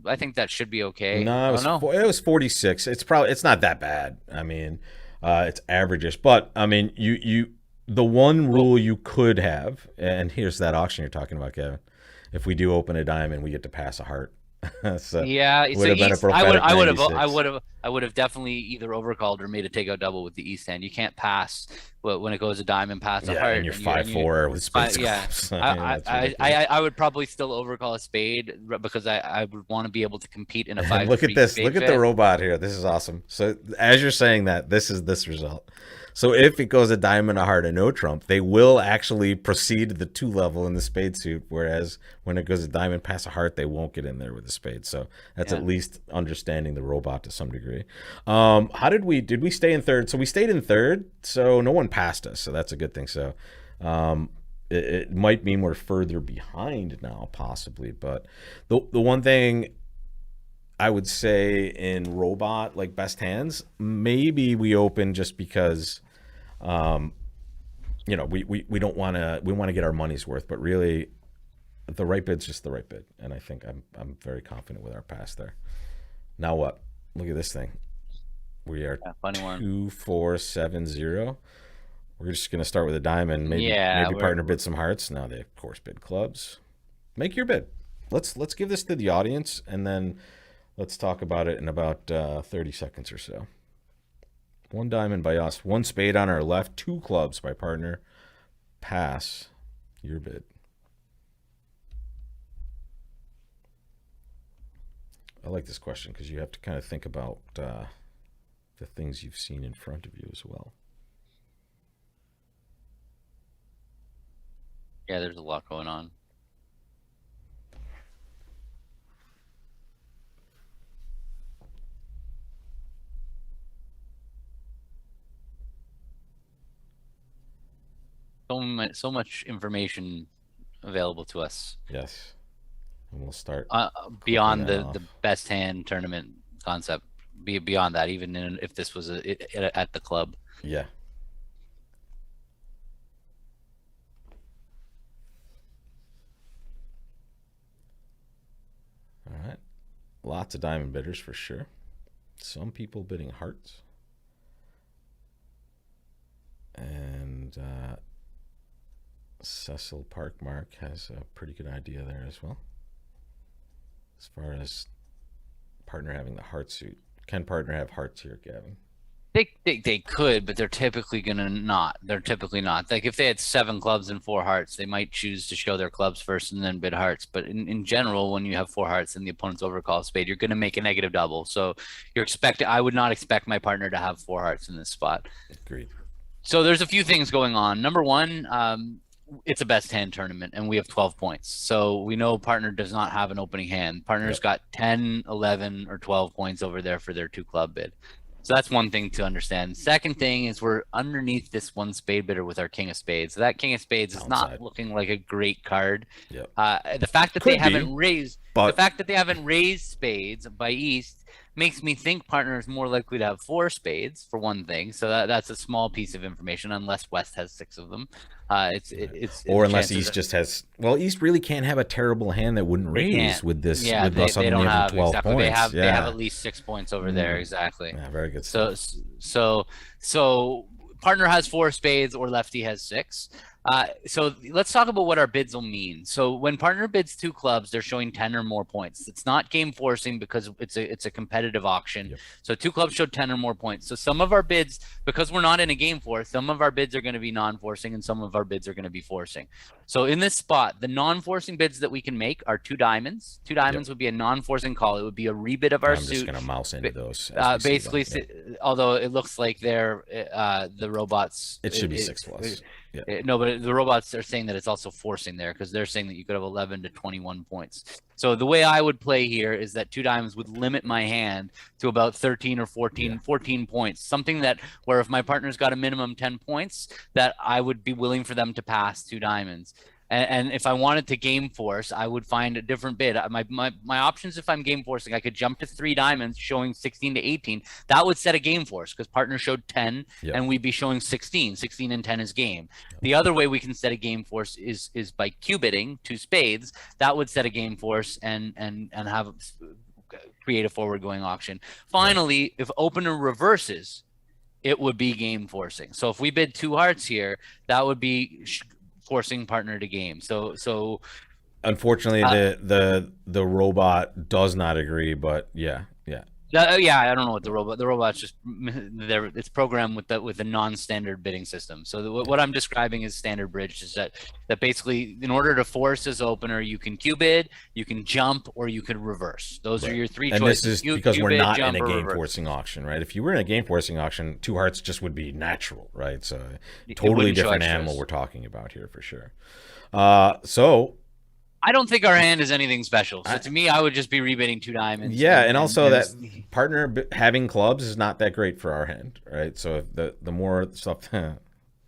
I think that should be okay. No, I don't know. it was 46. It's not that bad. I mean, it's averageish, but I mean, the one Well, rule you could have, and here's that auction you're talking about, Kevin. If we do open a diamond, we get to pass a heart. So yeah, would so have been a East, prophetic 96. I would have definitely either overcalled or made a takeout double with the East hand. You can't pass when it goes a diamond, pass a Yeah, heart, and you're and 5-4 with spades. yeah. I mean, that's ridiculous. I would probably still overcall a spade because I would want to be able to compete in a And look at 5-3 this. spade Look at the fit. robot here. This is awesome. So as you're saying that, this is this result. So if it goes a diamond, a heart, and no trump, they will actually proceed to the 2 level in the spade suit. Whereas when it goes a diamond past a heart, they won't get in there with the spade. So that's Yeah. at least understanding the robot to some degree. How did we stay in third? So we stayed in third. So no one passed us. So that's a good thing. So it might mean we're further behind now, possibly. But the one thing I would say in robot, like best hands, maybe we open just because we don't want to, we want to get our money's worth, but really the right bid's just the right bid, and I think I'm very confident with our pass there. Now what? Look at this thing. We are Yeah, funny one. 2-4-7-0. We're just gonna start with a diamond. Yeah, Maybe partner bid some hearts. Now they of course bid clubs. Make your bid. Let's give this to the audience, and then let's talk about it in about 30 seconds or so. One diamond by us, one spade on our left, 2 clubs by partner. Pass your bid. I like this question because you have to kind of think about the things you've seen in front of you as well. Yeah, there's a lot going on. So much information available to us. Yes. And we'll start Beyond that the off. best hand tournament concept. Beyond that, even if this was at the club. Yeah. All right. Lots of diamond bidders for sure. Some people bidding hearts. And Cecil Parkmark has a pretty good idea there as well. As far as partner having the heart suit. Can partner have hearts here, Gavin? They could, but they're typically gonna not. They're typically not. Like if they had 7 clubs and 4 hearts, they might choose to show their clubs first and then bid hearts. But in general, when you have 4 hearts and the opponent's overcall a spade, you're gonna make a negative double. So I would not expect my partner to have 4 hearts in this spot. Agreed. So there's a few things going on. Number one, it's a best hand tournament and we have 12 points. So we know partner does not have an opening hand. Partner's got 10, 11, or 12 points over there for their 2 club bid. So that's one thing to understand. Second thing is we're underneath this 1 spade bidder with our king of spades. So that king of spades is not looking like a great card. Yep. The fact that Could they haven't be, raised but the fact that they haven't raised spades by East makes me think partner is more likely to have 4 spades for one thing. So that's a small piece of information, unless West has 6 of them. Or unless East just has. Well, East really can't have a terrible hand that wouldn't raise with this. Yeah, with us they don't have 12 exactly. points. They have at least 6 points over there. Exactly. Yeah, very good So stuff. so partner has 4 spades or lefty has 6. So let's talk about what our bids will mean. So when partner bids two clubs, they're showing 10 or more points. It's not game forcing because it's a competitive auction. Yep. So two clubs showed 10 or more points. So some of our bids, because we're not in a game force, some of our bids are going to be non-forcing and some of our bids are going to be forcing. So in this spot, the non-forcing bids that we can make are two diamonds. Two diamonds would be a non-forcing call. It would be a rebid of our I'm suit. just going to mouse into those. Basically, although it looks like they're the robots. It should be 6+. Yeah. No, but the robots are saying that it's also forcing there because they're saying that you could have 11 to 21 points. So the way I would play here is that two diamonds would limit my hand to about 13 or 14 points, something that where if my partner's got a minimum 10 points, that I would be willing for them to pass two diamonds. And if I wanted to game force, I would find a different bid. My options, if I'm game forcing, I could jump to three diamonds showing 16 to 18. That would set a game force because partner showed 10 and we'd be showing 16. 16 and 10 is game. The other way we can set a game force is by Q bidding two spades. That would set a game force and have create a forward going auction. Finally, if opener reverses, it would be game forcing. So if we bid two hearts here, that would be forcing partner to game. So unfortunately, the robot does not agree. But yeah. I don't know what the robot's just it's programmed with the non-standard bidding system. So what I'm describing is standard bridge is that basically in order to force as opener, you can Q bid, you can jump, or you can reverse. Those are your three choices. And this is because we're not in a game forcing auction, right? If you were in a game forcing auction, two hearts just would be natural, right? So totally different animal we're talking about here for sure. So I don't think our hand is anything special. So to me, I would just be rebidding two diamonds. Yeah, and also that partner having clubs is not that great for our hand, right? So the more stuff,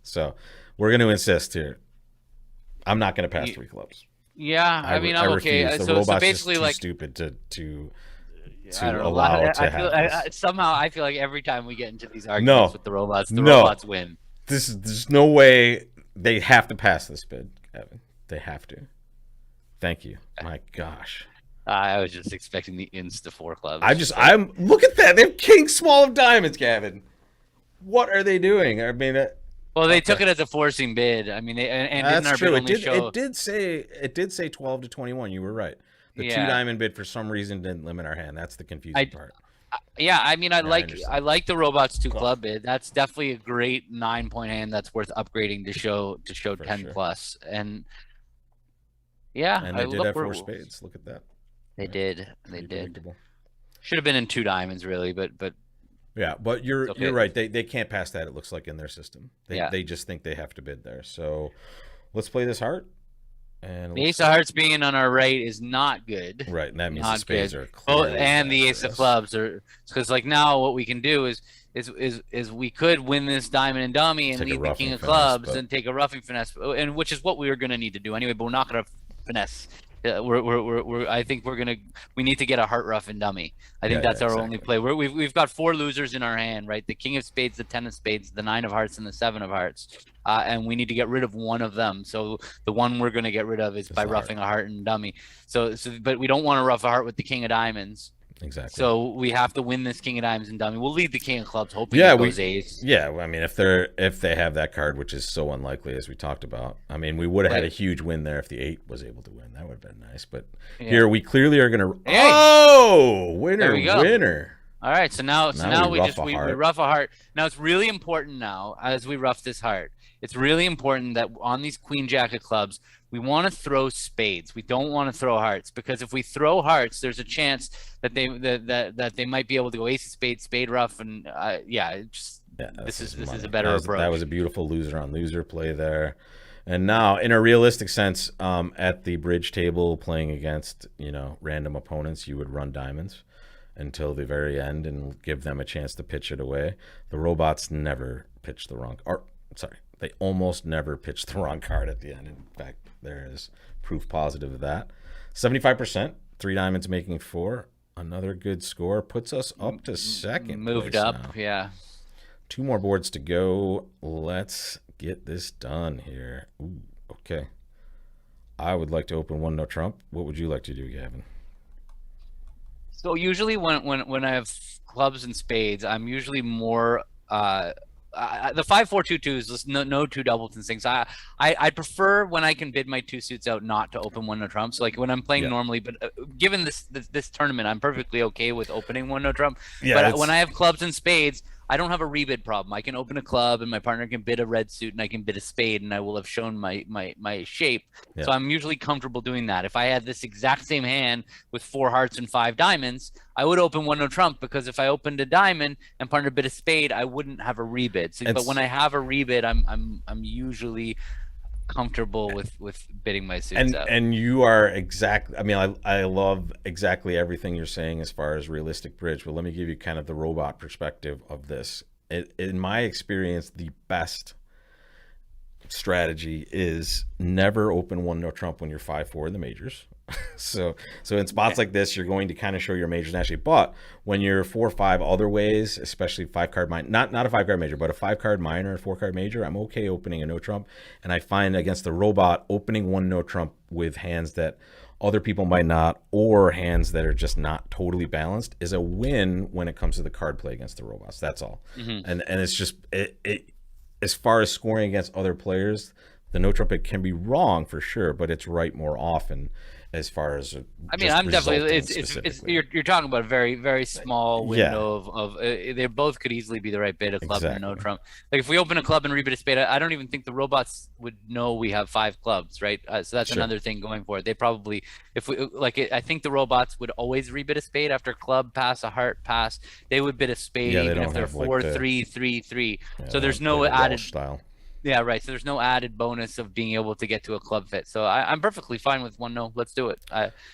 so we're going to insist here. I'm not going to pass three clubs. Yeah, I mean, I'm okay. So so basically, just too like stupid to allow to have this. Somehow I feel like every time we get into these arguments with the robots win. There's no way they have to pass this bid, Evan. They have to. Thank you. My gosh. I was just expecting the insta four clubs. I'm look at that. They have king small of diamonds, Gavin. What are they doing? I mean, well, they took it as a forcing bid. I mean, and that's didn't our true. bid only show... It did say 12 to 21. You were right. The two diamond bid for some reason didn't limit our hand. That's the confusing part. Yeah, I mean, I like the robots two club bid. That's definitely a great 9-point hand that's worth upgrading to show 10 plus. And yeah, and they did have four spades. Look at that. They did. They did. Should have been in two diamonds, really, but yeah. But you're right. They can't pass that. It looks like in their system. They just think they have to bid there. So let's play this heart. And the ace of hearts being on our right is not good. Right, and that means the spades are clearly and the ace of clubs are because like now what we can do is we could win this diamond and dummy and leave the king of clubs and take a roughing finesse, and which is what we were going to need to do anyway. But we're not going to finesse. I think we need to get a heart rough and dummy. I think that's our only play. We've got four losers in our hand, right? The king of spades, the 10 of spades, the 9 of hearts, and the 7 of hearts. And we need to get rid of one of them. So the one we're going to get rid of is by roughing a heart and dummy. But we don't want to rough a heart with the king of diamonds. Exactly. So we have to win this king of diamonds and dummy. We'll lead the king of clubs, hoping it goes ace. Yeah, I mean, if they have that card, which is so unlikely as we talked about. I mean, we would have had a huge win there if the 8 was able to win. That would have been nice. But here we clearly are going to. Oh, winner! All right, so now we rough a heart. Now it's really important now as we rough this heart. It's really important that on these queen jack of clubs, we want to throw spades. We don't want to throw hearts because if we throw hearts, there's a chance that they might be able to go ace of spades, spade rough, and this is a better approach. That was a beautiful loser on loser play there. And now, in a realistic sense, at the bridge table, playing against random opponents, you would run diamonds until the very end and give them a chance to pitch it away. The robots never pitch the wrong. They almost never pitch the wrong card at the end. In fact, there is proof positive of that. 75%, 3 diamonds making 4. Another good score puts us up to second. Moved up, now. Yeah. 2 more boards to go. Let's get this done here. Ooh, okay. I would like to open 1 no trump. What would you like to do, Gavin? So usually when I have clubs and spades, I'm usually more the 5-4-2-2 is just no two doubles and things. I prefer when I can bid my two suits out not to open one no trump. So like when I'm playing Yeah. normally, but given this tournament, I'm perfectly okay with opening one no trump. Yeah, But when it's I have clubs and spades, I don't have a rebid problem. I can open a club and my partner can bid a red suit and I can bid a spade and I will have shown my shape. yeah. So I'm usually comfortable doing that. If I had this exact same hand with 4 hearts and 5 diamonds, I would open one no trump, because if I opened a diamond and partner bid a spade, I wouldn't have a rebid. So, but when I have a rebid, I'm usually comfortable with bidding my suits out. And you are exactly, I mean, I love exactly everything you're saying as far as realistic bridge, but let me give you kind of the robot perspective of this. In my experience, the best strategy is never open one no trump when you're 5-4 in the majors. So in spots like this, you're going to kind of show your majors naturally. But when you're 4-5 other ways, especially 5-card minor, not a 5-card major, but a 5-card minor and 4-card major, I'm okay opening a no trump. And I find against the robot, opening one no trump with hands that other people might not, or hands that are just not totally balanced, is a win when it comes to the card play against the robots. That's all. And it's just it as far as scoring against other players, the no trump, it can be wrong for sure, but it's right more often as far as I mean, I'm definitely it's you're talking about a very very small window of they both could easily be the right bid, a club and a no trump. Like if we open a club and rebid a spade, I don't even think the robots would know we have 5 clubs, right? So that's another thing going for it. They probably, if we like it, I think the robots would always rebid a spade after club pass, a heart pass. They would bid a spade even if they're 4-3-3-3. So there's no added style. Yeah, right. So there's no added bonus of being able to get to a club fit. So I'm perfectly fine with one no. Let's do it.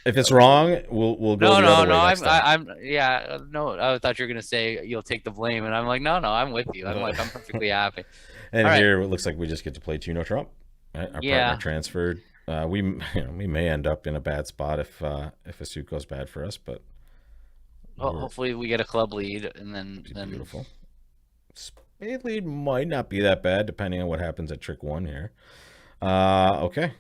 If it's wrong, we'll go the other way next time. I thought you were gonna say you'll take the blame, and I'm like, no, I'm with you. I'm perfectly happy. And here it looks like we just get to play 2 no trump. Right? Our partner transferred. We may end up in a bad spot if a suit goes bad for us, but hopefully we get a club lead, and then beautiful. Spade lead might not be that bad depending on what happens at trick 1 here. Okay.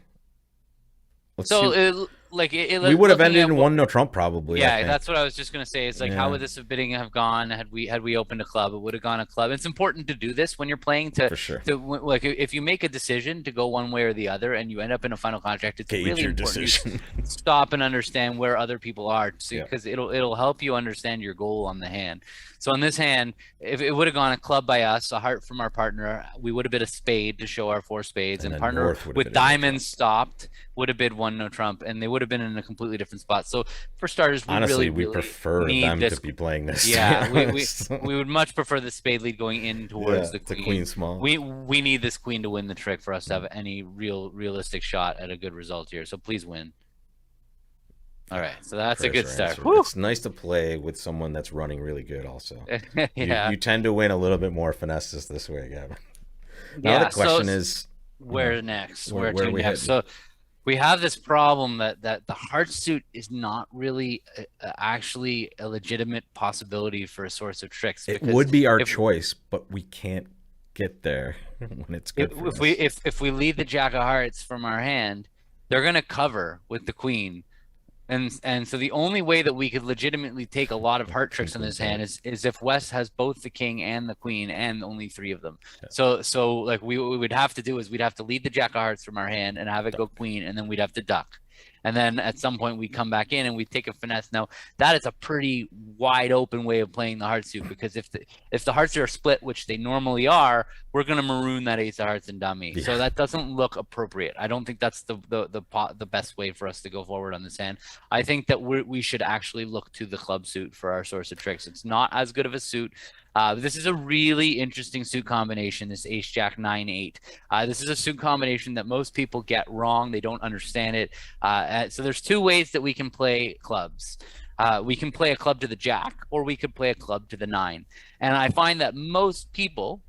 We would have ended in one no trump probably. Yeah, that's what I was just gonna say. It's like, how would this bidding have gone had we opened a club? It would have gone a club. It's important to do this when you're playing for sure. Like if you make a decision to go one way or the other and you end up in a final contract, it's really important to stop and understand where other people are, because it'll help you understand your goal on the hand. So on this hand, if it would have gone a club by us, a heart from our partner, we would have bid a spade to show our 4 spades, and partner with diamonds stopped would have bid one no trump, and they would have been in a completely different spot. So for starters, we prefer them to be playing this. Yeah, we would much prefer the spade lead going in towards the queen small. We need this queen to win the trick for us to have any realistic shot at a good result here. So please win. All right, so that's a good start. It's nice to play with someone that's running really good also. You tend to win a little bit more finesses this way, Gavin. Now the question is, where next? Where are we next? So we have this problem that the heart suit is not really actually a legitimate possibility for a source of tricks. It would be our choice, but we can't get there when it's good for us. If we lead the jack of hearts from our hand, they're going to cover with the queen. And so the only way that we could legitimately take a lot of heart tricks in this hand is if West has both the king and the queen and only 3 of them. Yeah. So like what we would have to do is we'd have to lead the jack of hearts from our hand and have it go queen, and then we'd have to duck. And then at some point we come back in and we take a finesse. Now that is a pretty wide open way of playing the heart suit, because if the hearts are split, which they normally are, we're going to maroon that ace of hearts and dummy. Yeah. So that doesn't look appropriate. I don't think that's the best way for us to go forward on this hand. I think that we should actually look to the club suit for our source of tricks. It's not as good of a suit. This is a really interesting suit combination, this ace jack 9-8. This is a suit combination that most people get wrong. They don't understand it. So there's 2 ways that we can play clubs. We can play a club to the jack, or we could play a club to the 9. And I find that most people,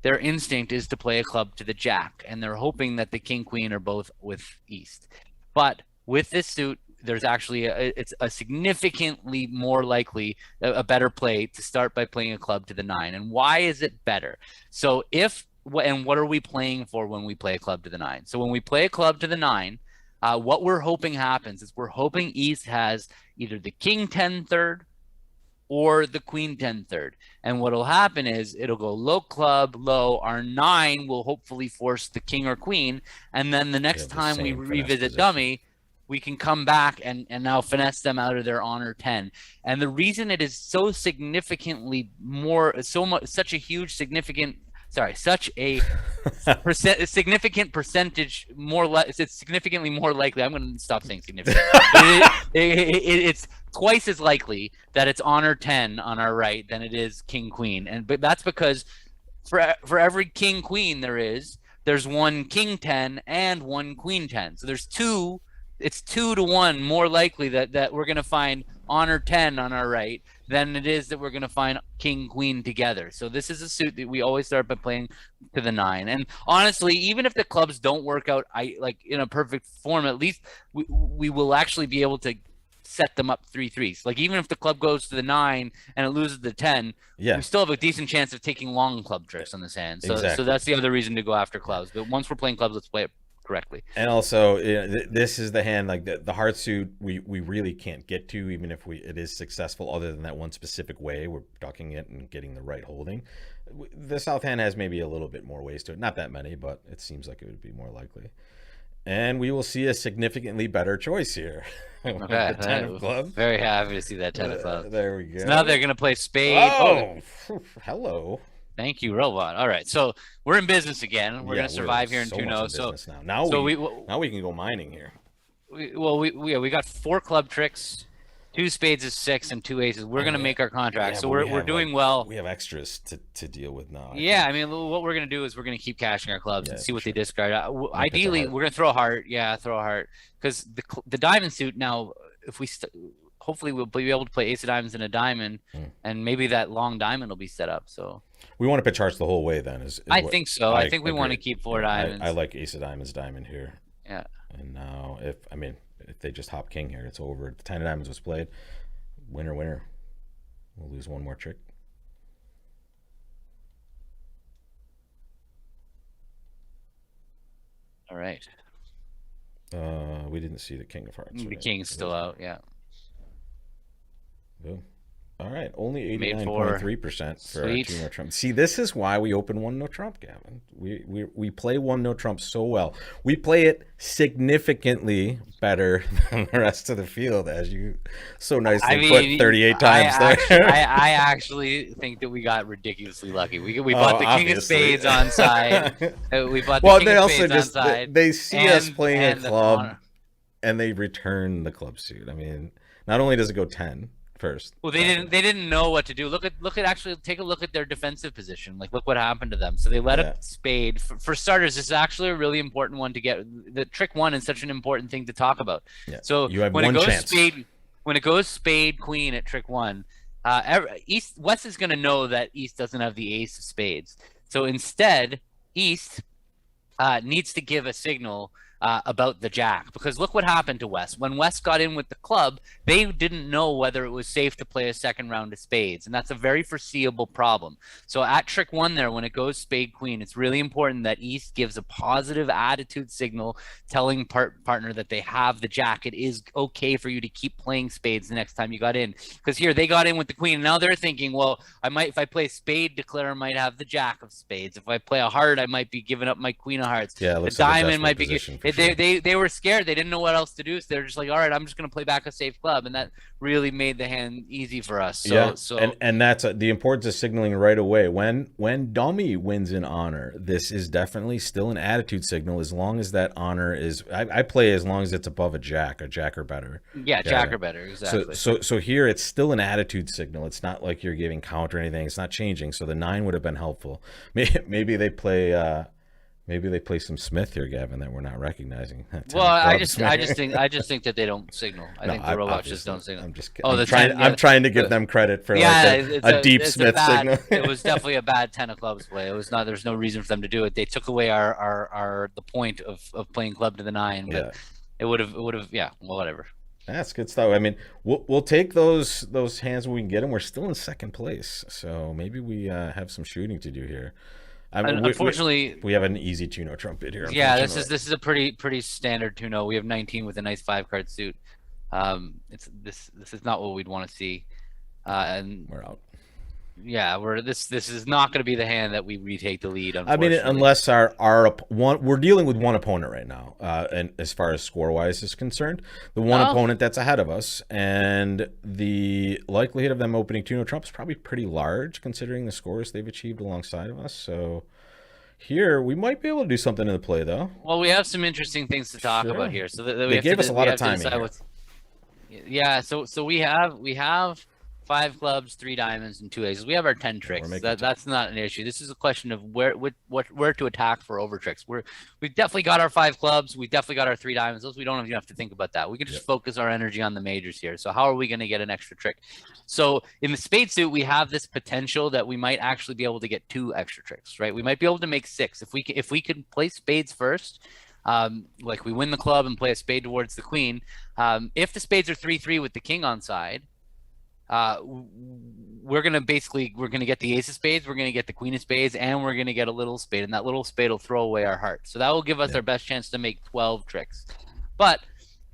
their instinct is to play a club to the jack, and they're hoping that the king queen are both with east. But with this suit, there's actually it's a significantly more likely a better play to start by playing a club to the 9. And why is it better? So what are we playing for when we play a club to the 9? So when we play a club to the 9, what we're hoping happens is we're hoping east has either the king 10 third or the queen 10 third. And what'll happen is it'll go low club, low. Our 9 will hopefully force the king or queen, and then the next time we revisit dummy, we can come back and now finesse them out of their honor 10. And the reason it is so significantly more, such a huge significant, such a significant percentage more, it's significantly more likely. I'm going to stop saying significant. It's twice as likely that it's honor 10 on our right than it is king queen. But that's because for every king queen there's one king 10 and one queen 10. So there's two. It's 2 to 1 more likely that we're going to find honor 10 on our right than it is that we're going to find king queen together. So this is a suit that we always start by playing to the 9. And honestly, even if the clubs don't work out in a perfect form, at least we will actually be able to set them up 3-3s. Like even if the club goes to the 9 and it loses the 10, we still have a decent chance of taking long club tricks on this hand. So so that's the other reason to go after clubs. But once we're playing clubs, let's play it correctly. And also, this is the hand, like the heart suit, we really can't get to, even if it is successful, other than that one specific way we're ducking it and getting the right holding. The south hand has maybe a little bit more ways to it, not that many, but it seems like it would be more likely. And we will see a significantly better choice here. Okay, the 10 of clubs. Very happy to see that 10 of clubs. There we go. So now they're going to play spade. Oh, hello. Thank you, Robot. All right, so we're in business again. We're going to survive here in 2-0. So now we can go mining here. We got 4 club tricks, 2 spades is 6, and 2 aces. We're going to make our contract. So we're doing well. We have extras to deal with now. I mean, what we're going to do is we're going to keep cashing our clubs and see what they discard. Ideally, we're going to throw a heart. Yeah, throw a heart. Because the diamond suit now, if we hopefully we'll be able to play ace of diamonds and a diamond, and maybe that long diamond will be set up. So we want to pitch hearts the whole way then. I think so. I think we want to keep 4 diamonds. I like ace of diamonds, diamond here. Yeah. And now if they just hop king here, it's over. The 10 of diamonds was played. Winner, winner. We'll lose one more trick. All right. We didn't see the king of hearts. The king's still out, yeah. Boom. All right, only 89.3% for 2 no trump. See, this is why we open 1 no trump, Gavin. We play 1 no trump so well. We play it significantly better than the rest of the field, as you so nicely put 38 times there. I actually think that we got ridiculously lucky. We bought the king of spades on side. We bought the king of spades on side. They see us playing a club, and they return the club suit. I mean, not only does it go 10 first. Well, they didn't know what to do. Take a look at their defensive position. Like, look what happened to them. So they let up spade. For starters, this is actually a really important one to get. The trick 1 is such an important thing to talk about. Yeah. So you have one chance. When it goes spade queen at trick 1, West is going to know that East doesn't have the ace of spades. So instead, East needs to give a signal about the jack, because look what happened to West. When West got in with the club, they didn't know whether it was safe to play a second round of spades, and that's a very foreseeable problem. So at trick 1 there, when it goes spade queen, it's really important that East gives a positive attitude signal telling partner that they have the jack. It is okay for you to keep playing spades the next time you got in, because here they got in with the queen, and now they're thinking, well, if I play spade, declare might have the jack of spades. If I play a heart, I might be giving up my queen of hearts. Yeah, the diamond might be. They were scared. They didn't know what else to do. So they're just like, all right, I'm just going to play back a safe club. And that really made the hand easy for us. And that's the importance of signaling right away. When dummy wins in honor, this is definitely still an attitude signal, as long as that honor is, I play as long as it's above a jack or better. Yeah, jack or better, exactly. So here it's still an attitude signal. It's not like you're giving counter or anything. It's not changing. So the 9 would have been helpful. Maybe they play... Maybe they play some Smith here, Gavin, that we're not recognizing. Well, I just think that they don't signal. I think the robots just don't signal. I'm just kidding. I'm trying to give them credit for a deep Smith signal. It was definitely a bad 10 of clubs play. It was not. There's no reason for them to do it. They took away the point of playing club to the 9. But it would have. Yeah. Well, whatever. That's good stuff. I mean, we'll take those hands when we can get them. We're still in second place, so maybe we have some shooting to do here. I mean, unfortunately, we have an easy 2 no trump bid here. Yeah, this is a pretty standard 2-0. We have 19 with a nice 5-card suit. This is not what we'd want to see. And We're out. yeah, this is not going to be the hand that we retake the lead. I mean, Unfortunately, unless we're dealing with one opponent right now, and as far as score wise is concerned, the one opponent that's ahead of us, and the likelihood of them opening 2-0 trump is probably pretty large considering the scores they've achieved alongside of us. So here we might be able to do something in the play, though. well, we have some interesting things to talk about here. So they gave us a lot of time here. Yeah, so we have 5 clubs, 3 diamonds, and 2 aces. We have our 10 tricks. That's not an issue. This is a question of where to attack for over tricks. We've definitely got our 5 clubs. We've definitely got our 3 diamonds. Those we don't even have to think about that. We can just focus our energy on the majors here. So how are we going to get an extra trick? So in the spade suit, we have this potential that we might actually be able to get 2 extra tricks, right? We might be able to make 6 if we can play spades first. Like we win the club and play a spade towards the queen. If the spades are 3-3 with the king on side, we're gonna get the ace of spades, we're gonna get the queen of spades, and we're gonna get a little spade, and that little spade will throw away our heart. So that will give us our best chance to make 12 tricks. But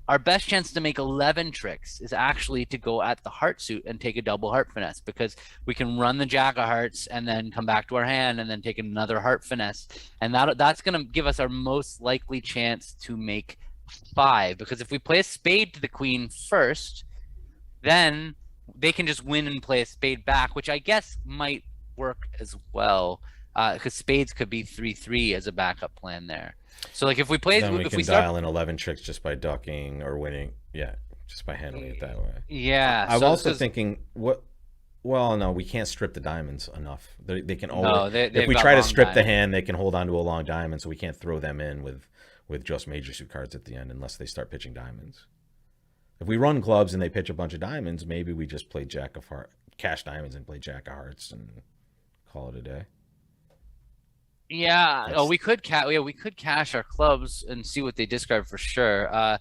our best chance to make 11 tricks is actually to go at the heart suit and take a double heart finesse, because we can run the jack of hearts and then come back to our hand and then take another heart finesse, and that's gonna give us our most likely chance to make 5. Because if we play a spade to the queen first, then they can just win and play a spade back, which I guess might work as well, because spades could be 3-3 as a backup plan there. So like if we play, then we can dial in 11 tricks just by ducking or winning. Yeah, just by handling it that way. Yeah, I'm also thinking what. Well, no, we can't strip the diamonds enough. They can always. No, if we try to strip the hand, they can hold on to a long diamond, so we can't throw them in with just major suit cards at the end unless they start pitching diamonds. If we run clubs and they pitch a bunch of diamonds, maybe we just play jack of hearts, cash diamonds, and play jack of hearts and call it a day. Yeah. We could cash our clubs and see what they discard for sure.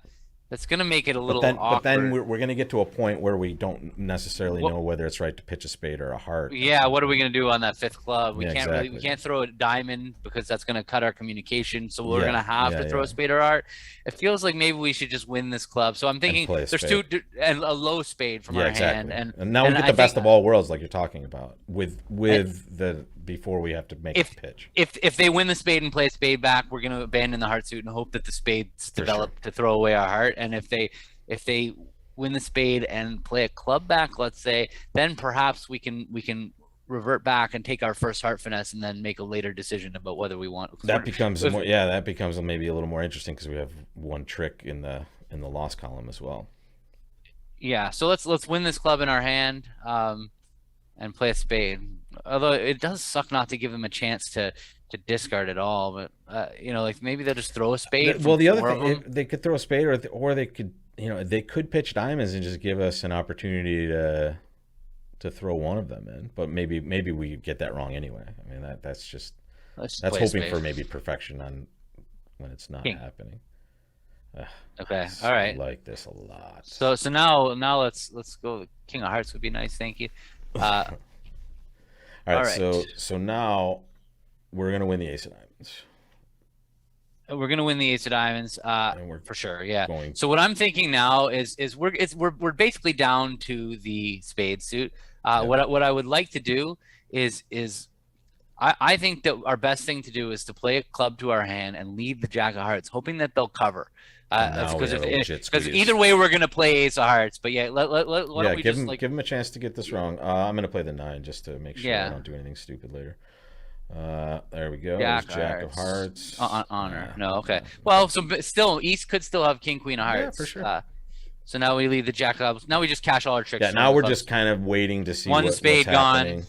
That's going to make it a little awkward. But then we're going to get to a point where we don't necessarily know whether it's right to pitch a spade or a heart. Yeah, what are we going to do on that 5th club? We can't throw a diamond because that's going to cut our communication. So we're going to have to throw a spade or heart. It feels like maybe we should just win this club. So I'm thinking there's 2 and a low spade from our hand. And now we get the best of all worlds, like you're talking about, with the before we have to make a pitch. If they win the spade and play a spade back, we're going to abandon the heart suit and hope that the spades develop to throw away our heart. And if they win the spade and play a club back, let's say, then perhaps we can revert back and take our first heart finesse and then make a later decision about whether we want. That becomes maybe a little more interesting because we have 1 trick in the loss column as well. Yeah, so let's win this club in our hand and play a spade. Although it does suck not to give them a chance to discard at all, but like maybe they'll just throw a spade. Well, the other thing, they could throw a spade, or they could, they could pitch diamonds and just give us an opportunity to throw one of them in. But maybe we get that wrong anyway. I mean that's hoping for maybe perfection on when it's not happening. Okay, all right. I like this a lot. So now let's go. King of Hearts would be nice. Thank you. All right. So now we're gonna win the ace of diamonds. We're gonna win the ace of diamonds, for sure. Yeah. So what I'm thinking now is we're basically down to the spade suit. What I would like to do is I think that our best thing to do is to play a club to our hand and lead the jack of hearts, hoping that they'll cover. Because either way we're gonna play ace of hearts. But yeah, why don't we give him a chance to get this wrong. I'm gonna play the 9 just to make sure I don't do anything stupid later. There we go. Jack of hearts. Honor. No, okay. Well, so still, East could still have king, queen of hearts. Yeah, for sure. So now we leave the jack of. Now we just cash all our tricks. Yeah. Now we're just kind of waiting to see. 1 spade gone.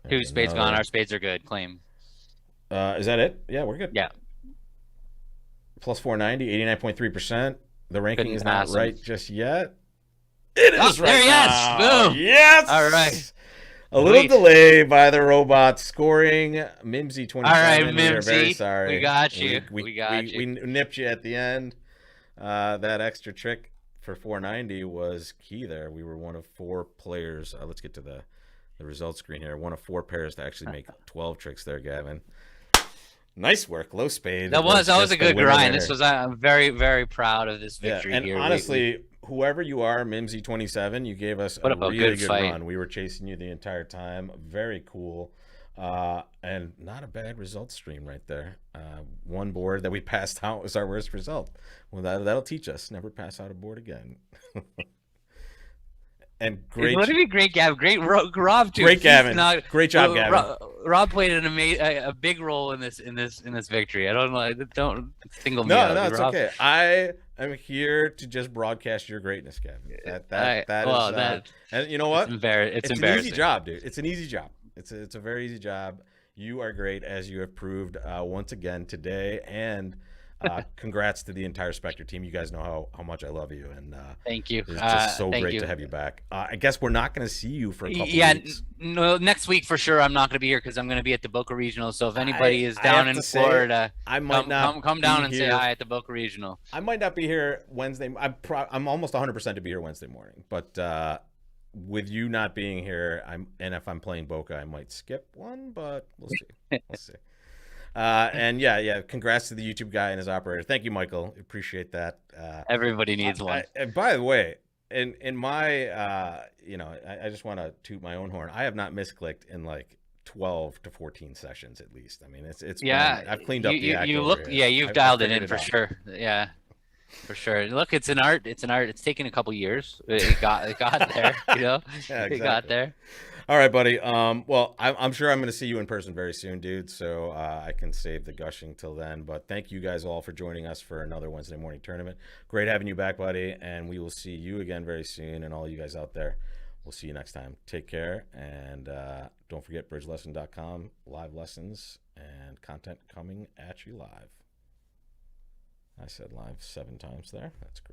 2 spades gone. Our spades are good. Claim. Is that it? Yeah, we're good. Yeah. Plus 490, 89.3%. The ranking is not right just yet. It is right. There, yes. Boom. Yes. All right. A little delay by the robot scoring. Mimsy 27. All right, Mimsy. We're very sorry. We got you. We nipped you at the end. That extra trick for 490 was key there. We were one of 4 players. Let's get to the results screen here. One of 4 pairs to actually make 12 tricks there, Gavin. Nice work, low spade. That was a good grind. I'm very, very proud of this victory here. Honestly, whoever you are, Mimsy27, you gave us Put a up a really good good fight. run. We were chasing you the entire time. Very cool. And not a bad result stream right there. One board that we passed out was our worst result. Well, that'll teach us. Never pass out a board again. And What do you mean, great Gavin? Rob too. great He's Gavin. not. Great job, Gavin. Rob played a big role in this victory. I don't know. Don't single me out. No, it's Rob. okay. I am here to just broadcast your greatness, Gavin. And you know what? It's an embarrassing. easy job, dude. It's an easy job. It's a very easy job. You are great, as you have proved once again today. And congrats to the entire Spectre team. You guys know how much I love you, and thank you. It's just so great to have you back. I guess we're not going to see you for a couple weeks. No, next week for sure. I'm not going to be here because I'm going to be at the Boca Regional. So if anybody is down in Florida, I might come down and say hi at the Boca Regional. I might not be here Wednesday. I'm almost 100% to be here Wednesday morning, but with you not being here, and if I'm playing Boca, I might skip one, but we'll see. We'll see. And yeah, congrats to the YouTube guy and his operator. Thank you, Michael. Appreciate that. Everybody needs one. And by the way, in my, I just want to toot my own horn. I have not misclicked in like 12 to 14 sessions at least. I mean, it's I've cleaned up the act. You've dialed it in for sure. Yeah. For sure. Look, it's an art. It's taken a couple years. It got there, you know. Yeah, exactly. It got there. All right, buddy. Well, I'm sure I'm going to see you in person very soon, dude. So I can save the gushing till then. But thank you guys all for joining us for another Wednesday morning tournament. Great having you back, buddy. And we will see you again very soon. And all you guys out there, we'll see you next time. Take care. And don't forget bridgelesson.com, live lessons and content coming at you live. I said live 7 times there. That's great.